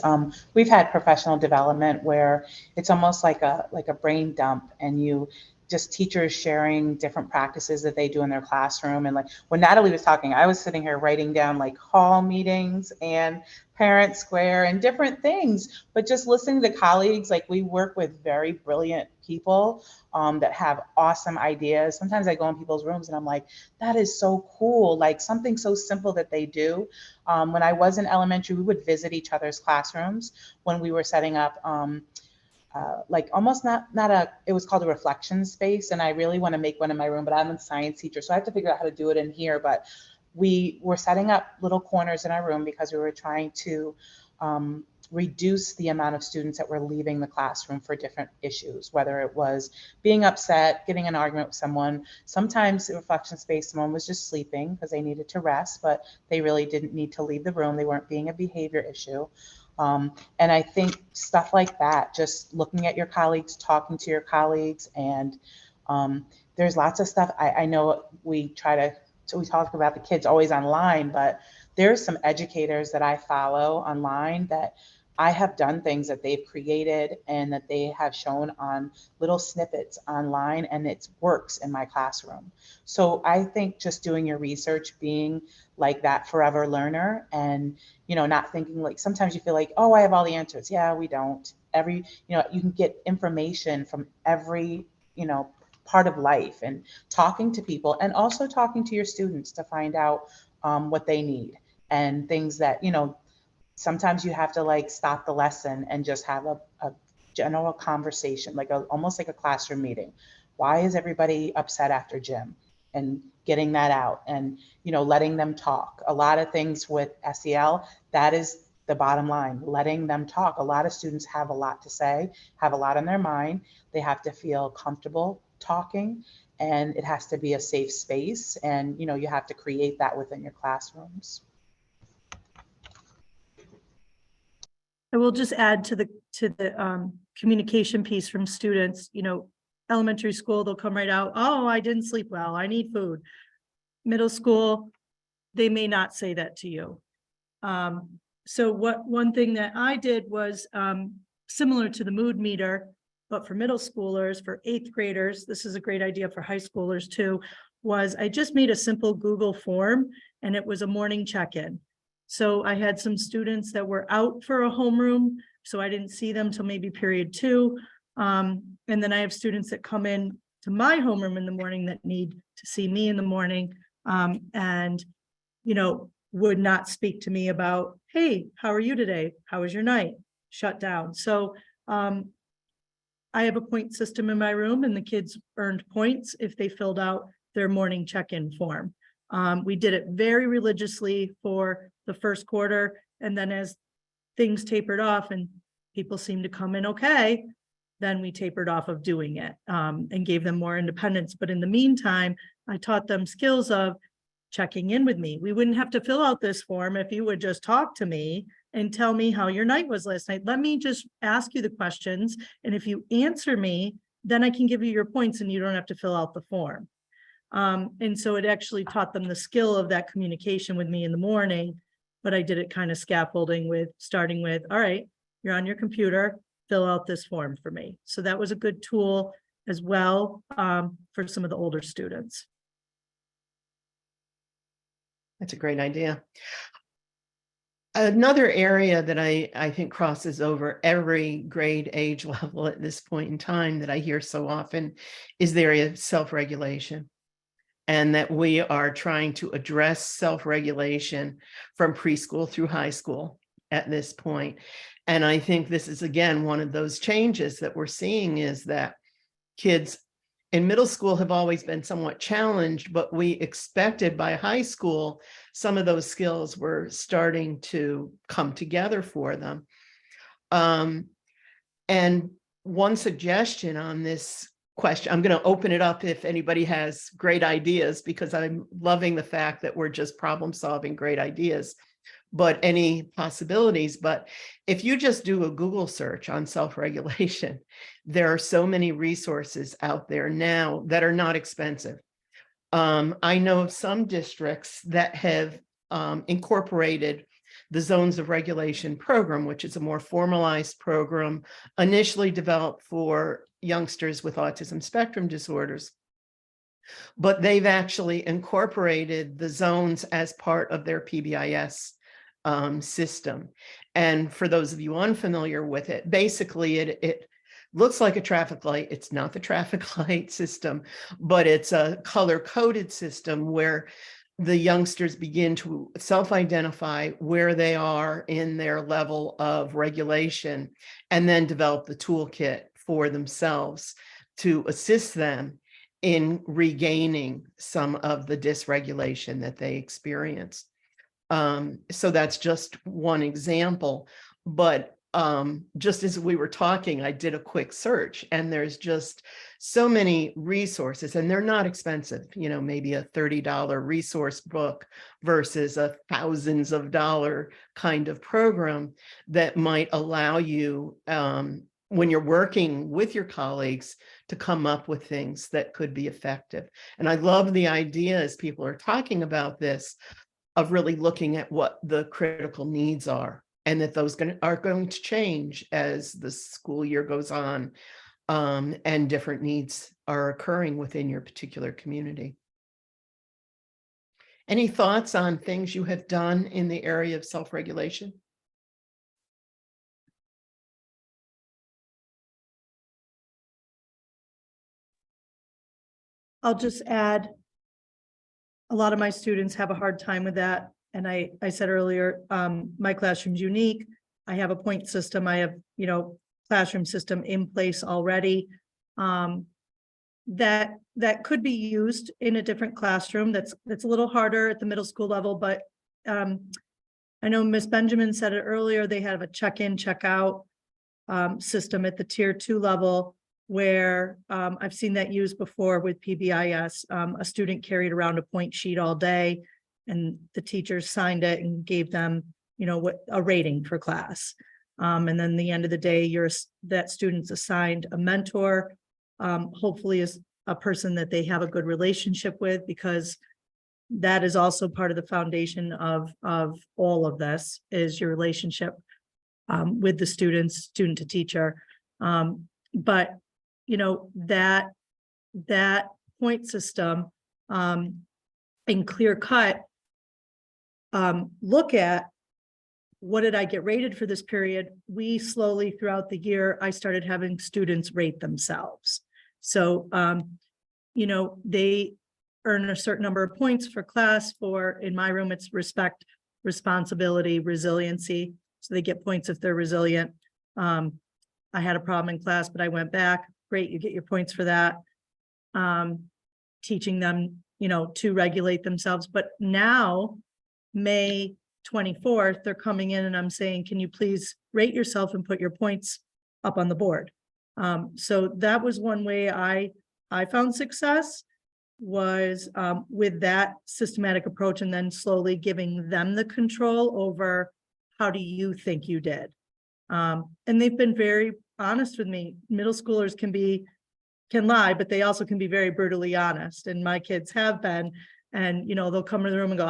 We've had professional development where it's almost like a brain dump, and you just teachers sharing different practices that they do in their classroom. And like when Natalie was talking, I was sitting here writing down like hall meetings and parent square and different things, but just listening to colleagues, like we work with very brilliant people that have awesome ideas. Sometimes I go in people's rooms and I'm like, that is so cool. Like something so simple that they do. When I was in elementary, we would visit each other's classrooms when we were setting up like almost it was called a reflection space. And I really want to make one in my room, but I'm a science teacher, so I have to figure out how to do it in here. But we were setting up little corners in our room because we were trying to reduce the amount of students that were leaving the classroom for different issues, whether it was being upset, getting an argument with someone. Sometimes in reflection space, someone was just sleeping because they needed to rest, but they really didn't need to leave the room. They weren't being a behavior issue. And I think stuff like that, just looking at your colleagues, talking to your colleagues, and there's lots of stuff. I know we talk about the kids always online, but there's some educators that I follow online that I have done things that they've created and that they have shown on little snippets online, and it works in my classroom. So I think just doing your research, being like that forever learner, and not thinking like, sometimes you feel like, oh, I have all the answers. Yeah, we don't. You can get information from every part of life, and talking to people, and also talking to your students to find out what they need, and things that sometimes you have to like stop the lesson and just have a general conversation, like almost like a classroom meeting. Why is everybody upset after gym? And getting that out, and letting them talk. A lot of things with SEL, that is the bottom line, letting them talk. A lot of students have a lot to say, have a lot on their mind. They have to feel comfortable talking, and it has to be a safe space, and you have to create that within your classrooms. I will just add to the communication piece from students. Elementary school, they'll come right out, oh, I didn't sleep well, I need food. Middle school, they may not say that to you. So one thing that I did was similar to the mood meter, but for middle schoolers, for 8th graders, this is a great idea for high schoolers too, was I just made a simple Google form, and it was a morning check-in. So I had some students that were out for a homeroom, so I didn't see them till maybe period 2. And then I have students that come in to my homeroom in the morning that need to see me in the morning, and would not speak to me about, hey, how are you today? How was your night? Shut down. So I have a point system in my room, and the kids earned points if they filled out their morning check-in form. We did it very religiously for the first quarter, and then as things tapered off and people seemed to come in okay, then we tapered off of doing it, and gave them more independence. But in the meantime, I taught them skills of checking in with me. We wouldn't have to fill out this form if you would just talk to me and tell me how your night was last night. Let me just ask you the questions, and if you answer me, then I can give you your points and you don't have to fill out the form. And so it actually taught them the skill of that communication with me in the morning, but I did it kind of scaffolding with starting with, all right, you're on your computer, fill out this form for me. So that was a good tool as well for some of the older students. That's a great idea. Another area that I think crosses over every grade age level at this point in time that I hear so often is the area of self-regulation, and that we are trying to address self-regulation from preschool through high school at this point. And I think this is, again, one of those changes that we're seeing, is that kids in middle school have always been somewhat challenged, but we expected by high school, some of those skills were starting to come together for them. And one suggestion on this question, I'm going to open it up if anybody has great ideas, because I'm loving the fact that we're just problem solving great ideas, but any possibilities. But if you just do a Google search on self-regulation, there are so many resources out there now that are not expensive. I know of some districts that have incorporated the Zones of Regulation program, which is a more formalized program initially developed for youngsters with autism spectrum disorders. But they've actually incorporated the zones as part of their PBIS system. And for those of you unfamiliar with it, basically it looks like a traffic light. It's not the traffic light system, but it's a color-coded system where the youngsters begin to self-identify where they are in their level of regulation, and then develop the toolkit for themselves to assist them in regaining some of the dysregulation that they experience. So that's just one example, but just as we were talking, I did a quick search, and there's just so many resources, and they're not expensive, maybe a $30 resource book versus a thousands of dollar kind of program that might allow you, when you're working with your colleagues, to come up with things that could be effective. And I love the idea, as people are talking about this, of really looking at what the critical needs are, and that those are going to change as the school year goes on, and different needs are occurring within your particular community. Any thoughts on things you have done in the area of self-regulation? I'll just add, a lot of my students have a hard time with that. And I said earlier, my classroom's unique. I have a point system. I have, classroom system in place already. That could be used in a different classroom. That's a little harder at the middle school level, but I know Miss Benjamin said it earlier, they have a check-in, check-out system at the tier 2 level, where I've seen that used before with PBIS. A student carried around a point sheet all day, and the teachers signed it and gave them, a rating for class. And then the end of the day, that student's assigned a mentor, hopefully is a person that they have a good relationship with, because that is also part of the foundation of all of this, is your relationship with the student to teacher. But that point system, in clear cut, look at, what did I get rated for this period? We slowly throughout the year, I started having students rate themselves. So, they earn a certain number of points for class. In my room, it's respect, responsibility, resiliency. So they get points if they're resilient. I had a problem in class, but I went back. Great, you get your points for that. Teaching them, to regulate themselves. But now, May 24th, they're coming in and I'm saying, can you please rate yourself and put your points up on the board? So that was one way I found success, was with that systematic approach, and then slowly giving them the control over, how do you think you did? And they've been very honest with me. Middle schoolers can lie, but they also can be very brutally honest. And my kids have been, and they'll come to the room and go,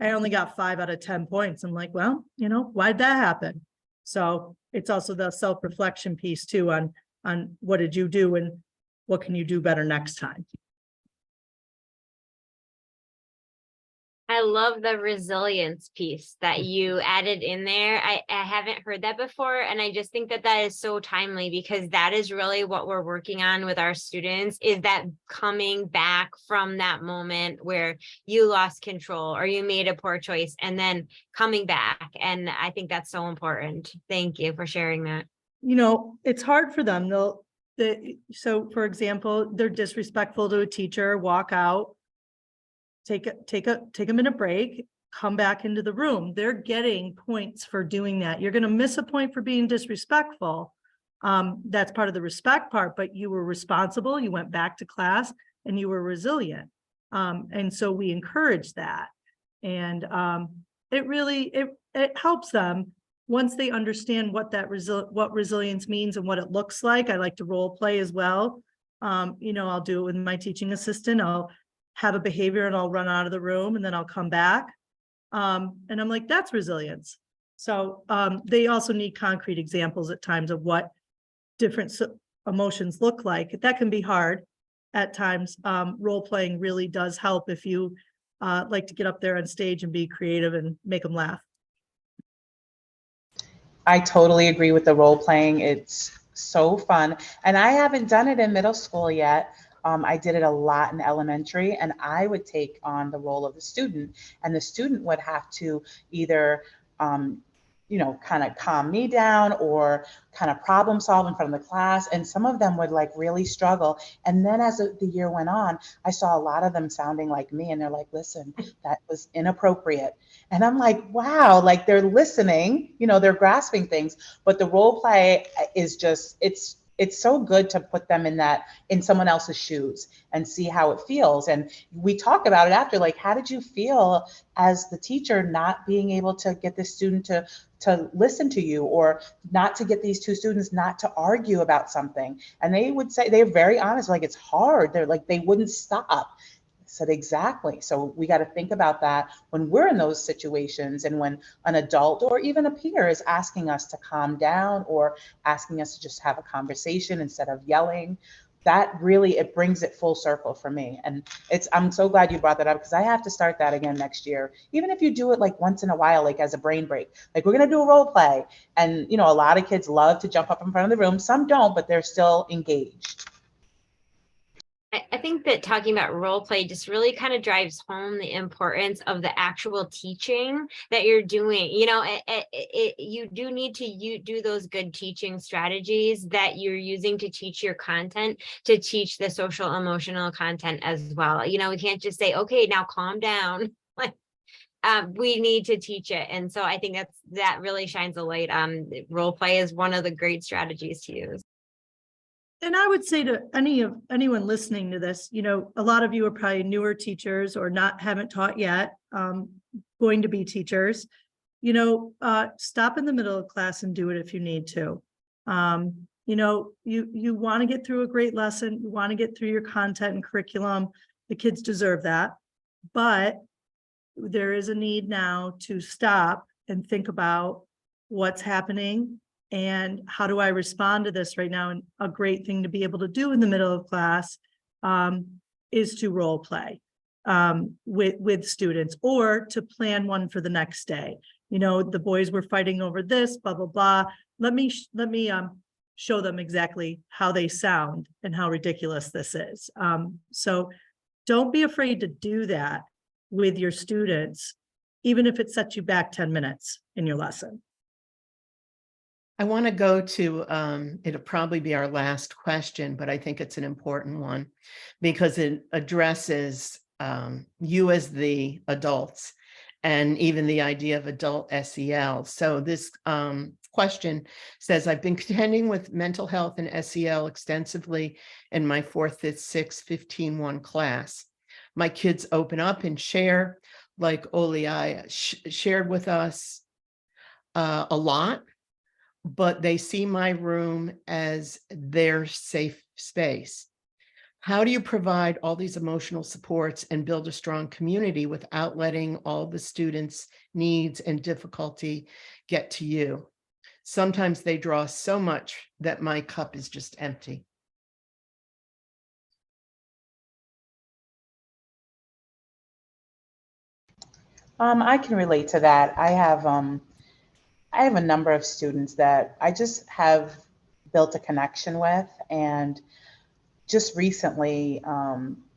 I only got 5 out of 10 points. I'm like, well, why'd that happen? So it's also the self-reflection piece too, on what did you do and what can you do better next time? I love the resilience piece that you added in there. I haven't heard that before. And I just think that is so timely, because that is really what we're working on with our students, is that coming back from that moment where you lost control or you made a poor choice, and then coming back. And I think that's so important. Thank you for sharing that. It's hard for them. So for example, they're disrespectful to a teacher, walk out, take a minute break, come back into the room. They're getting points for doing that. You're going to miss a point for being disrespectful. That's part of the respect part, but you were responsible. You went back to class and you were resilient. And so we encourage that. And it helps them once they understand what resilience means and what it looks like. I like to role play as well. I'll do it with my teaching assistant. I'll have a behavior and I'll run out of the room, and then I'll come back. And I'm like, that's resilience. So they also need concrete examples at times of what different emotions look like. That can be hard at times. Role playing really does help if you like to get up there on stage and be creative and make them laugh. I totally agree with the role playing. It's so fun. And I haven't done it in middle school yet. I did it a lot in elementary, and I would take on the role of the student, and the student would have to either kind of calm me down or kind of problem solve in front of the class. And some of them would like really struggle. And then as the year went on, I saw a lot of them sounding like me, and they're like, listen, that was inappropriate. And I'm like, wow, like they're listening, they're grasping things, but the role play is just, it's so good to put them in someone else's shoes and see how it feels. And we talk about it after, like, how did you feel as the teacher not being able to get the student to listen to you, or not to get these two students not to argue about something? And they would say, they're very honest, like, it's hard. They're like, they wouldn't stop. Said, exactly. So we got to think about that when we're in those situations, and when an adult or even a peer is asking us to calm down or asking us to just have a conversation instead of yelling. That really, it brings it full circle for me. And I'm so glad you brought that up, because I have to start that again next year. Even if you do it like once in a while, like as a brain break, like we're going to do a role play. And, a lot of kids love to jump up in front of the room. Some don't, but they're still engaged. I think that talking about role play just really kind of drives home the importance of the actual teaching that you're doing. You do need to do those good teaching strategies that you're using to teach your content, to teach the social emotional content as well. We can't just say, okay, now calm down. Like, we need to teach it. And so I think that really shines a light on role play is one of the great strategies to use. And I would say to anyone listening to this, a lot of you are probably newer teachers or haven't taught yet, going to be teachers. Stop in the middle of class and do it if you need to. You want to get through a great lesson. You want to get through your content and curriculum. The kids deserve that. But there is a need now to stop and think about what's happening and how do I respond to this right now. And a great thing to be able to do in the middle of class is to role play with students, or to plan one for the next day. The boys were fighting over this, blah, blah, blah. Let me show them exactly how they sound and how ridiculous this is. So don't be afraid to do that with your students, even if it sets you back 10 minutes in your lesson. I want to go to, it'll probably be our last question, but I think it's an important one because it addresses you as the adults and even the idea of adult SEL. So this question says, I've been contending with mental health and SEL extensively in my 4th, 5th, 6th, 15-1 class. My kids open up and share, like Oli shared with us a lot, but they see my room as their safe space. How do you provide all these emotional supports and build a strong community without letting all the students' needs and difficulty get to you? Sometimes they draw so much that my cup is just empty. I can relate to that. I have a number of students that I just have built a connection with, and just recently,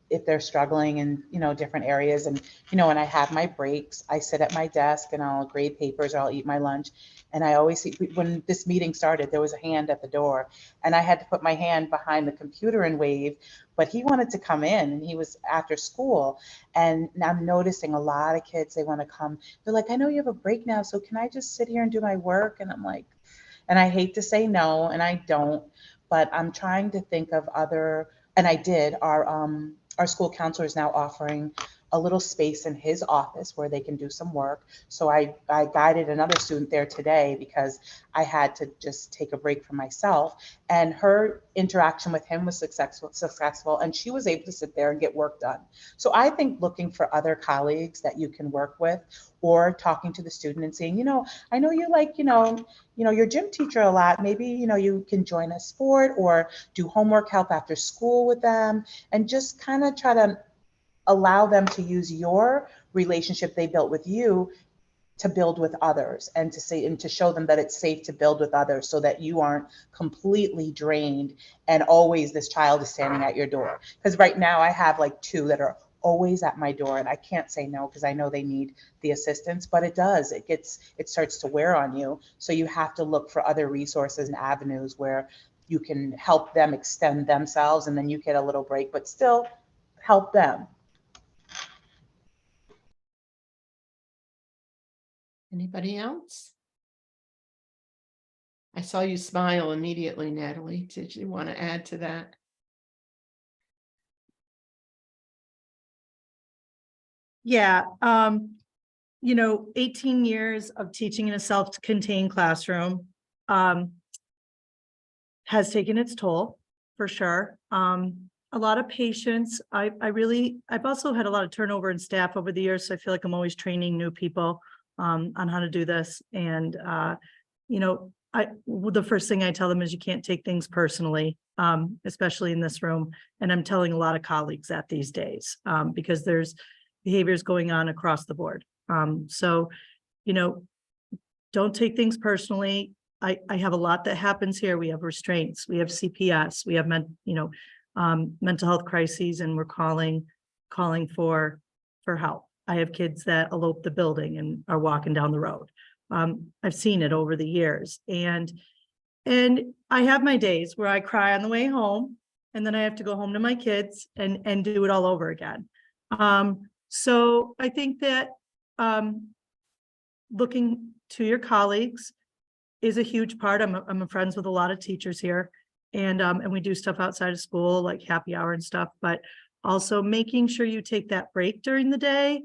if they're struggling in, different areas, and, when I have my breaks, I sit at my desk and I'll grade papers or I'll eat my lunch. And I always see, when this meeting started, there was a hand at the door, and I had to put my hand behind the computer and wave, but he wanted to come in, and he was after school. And I'm noticing a lot of kids, they want to come. They're like, I know you have a break now, so can I just sit here and do my work? And I'm like, and I hate to say no, and I don't, but I'm trying to think of other, and I did, our school counselor is now offering a little space in his office where they can do some work. So I guided another student there today because I had to just take a break for myself, and her interaction with him was successful, and she was able to sit there and get work done. So I think looking for other colleagues that you can work with, or talking to the student and saying, I know you like, your gym teacher a lot. Maybe, you can join a sport or do homework help after school with them, and just kind of try to allow them to use your relationship they built with you to build with others, and to show them that it's safe to build with others, so that you aren't completely drained and always this child is standing at your door. Because right now I have like 2 that are always at my door, and I can't say no because I know they need the assistance, but it does. It starts to wear on you. So you have to look for other resources and avenues where you can help them extend themselves, and then you get a little break, but still help them. Anybody else? I saw you smile immediately, Natalie. Did you want to add to that? Yeah, 18 years of teaching in a self-contained classroom has taken its toll, for sure. A lot of patience. I've also had a lot of turnover in staff over the years, so I feel like I'm always training new people on how to do this. And the first thing I tell them is you can't take things personally, especially in this room. And I'm telling a lot of colleagues that these days, because there's behaviors going on across the board. So, don't take things personally. I have a lot that happens here. We have restraints, we have CPS, we have mental health crises, and we're calling for help. I have kids that elope the building and are walking down the road. I've seen it over the years, and I have my days where I cry on the way home, and then I have to go home to my kids and do it all over again. So I think that looking to your colleagues is a huge part. I'm friends with a lot of teachers here, and we do stuff outside of school, like happy hour and stuff, but also making sure you take that break during the day.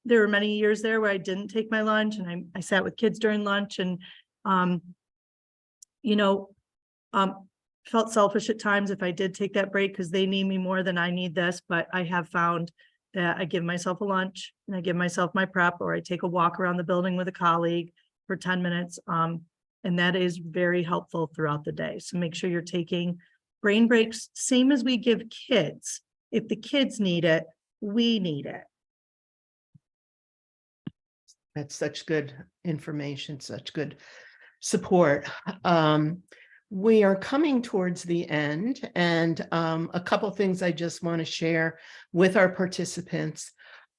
There were many years there where I didn't take my lunch, and I sat with kids during lunch, and felt selfish at times if I did take that break because they need me more than I need this. But I have found that I give myself a lunch, and I give myself my prep, or I take a walk around the building with a colleague for 10 minutes. And that is very helpful throughout the day. So make sure you're taking brain breaks, same as we give kids. If the kids need it, we need it. That's such good information, such good support. We are coming towards the end, and a couple things I just want to share with our participants.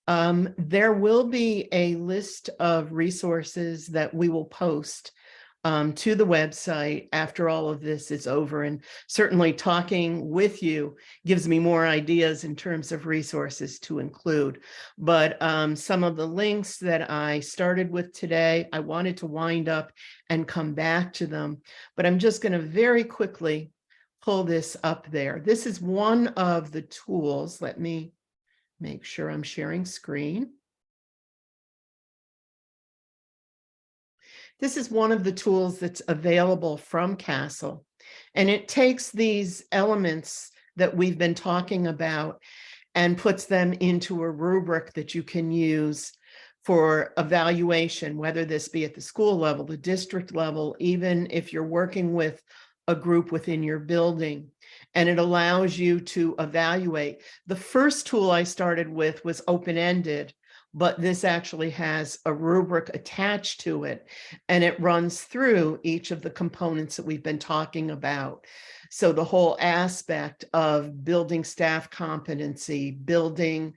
There will be a list of resources that we will post to the website after all of this is over, and certainly talking with you gives me more ideas in terms of resources to include. But some of the links that I started with today, I wanted to wind up and come back to them, but I'm just going to very quickly pull this up there. This is one of the tools. Let me make sure I'm sharing screen. This is one of the tools that's available from CASEL, and it takes these elements that we've been talking about and puts them into a rubric that you can use for evaluation, whether this be at the school level, the district level, even if you're working with a group within your building, and it allows you to evaluate. The first tool I started with was open-ended, but this actually has a rubric attached to it, and it runs through each of the components that we've been talking about. So the whole aspect of building staff competency, building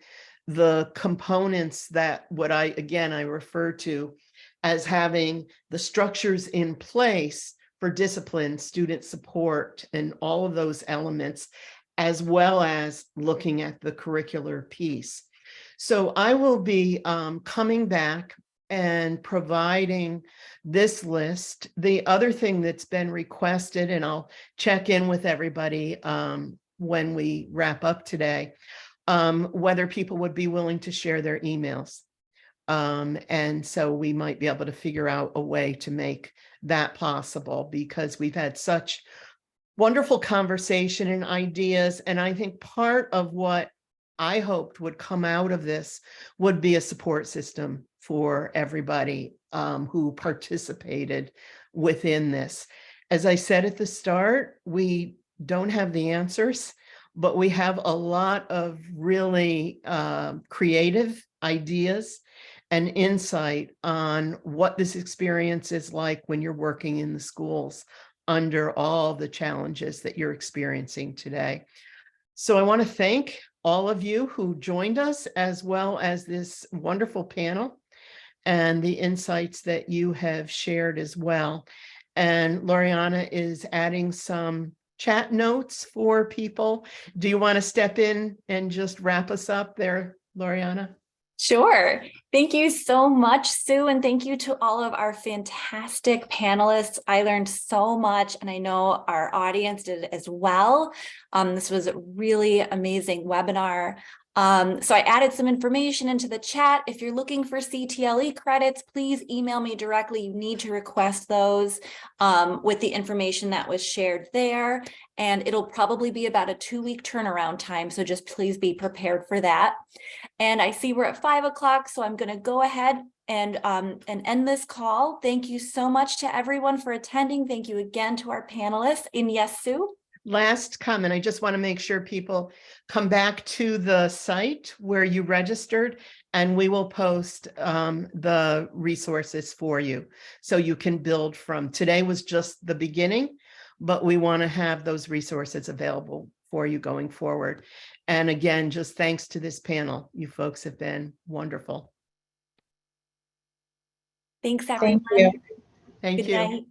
the components that I refer to as having the structures in place for discipline, student support, and all of those elements, as well as looking at the curricular piece. So I will be coming back and providing this list. The other thing that's been requested, and I'll check in with everybody when we wrap up today, whether people would be willing to share their emails. And so we might be able to figure out a way to make that possible, because we've had such wonderful conversation and ideas. And I think part of what I hoped would come out of this would be a support system for everybody who participated within this. As I said at the start, we don't have the answers, but we have a lot of really creative ideas and insight on what this experience is like when you're working in the schools under all the challenges that you're experiencing today. So I want to thank all of you who joined us, as well as this wonderful panel and the insights that you have shared as well. And Loriana is adding some chat notes for people. Do you want to step in and just wrap us up there, Loriana? Sure. Thank you so much, Sue, and thank you to all of our fantastic panelists. I learned so much, and I know our audience did as well. This was a really amazing webinar. So I added some information into the chat. If you're looking for CTLE credits, please email me directly. You need to request those with the information that was shared there. And it'll probably be about a 2-week turnaround time. So just please be prepared for that. And I see we're at 5 o'clock, so I'm going to go ahead and end this call. Thank you so much to everyone for attending. Thank you again to our panelists. And yes, Sue? Last comment, I just want to make sure people come back to the site where you registered, and we will post the resources for you so you can build from. Today was just the beginning, but we want to have those resources available for you going forward. And again, just thanks to this panel. You folks have been wonderful. Thanks, everyone. Thank you. Thank Good you. night.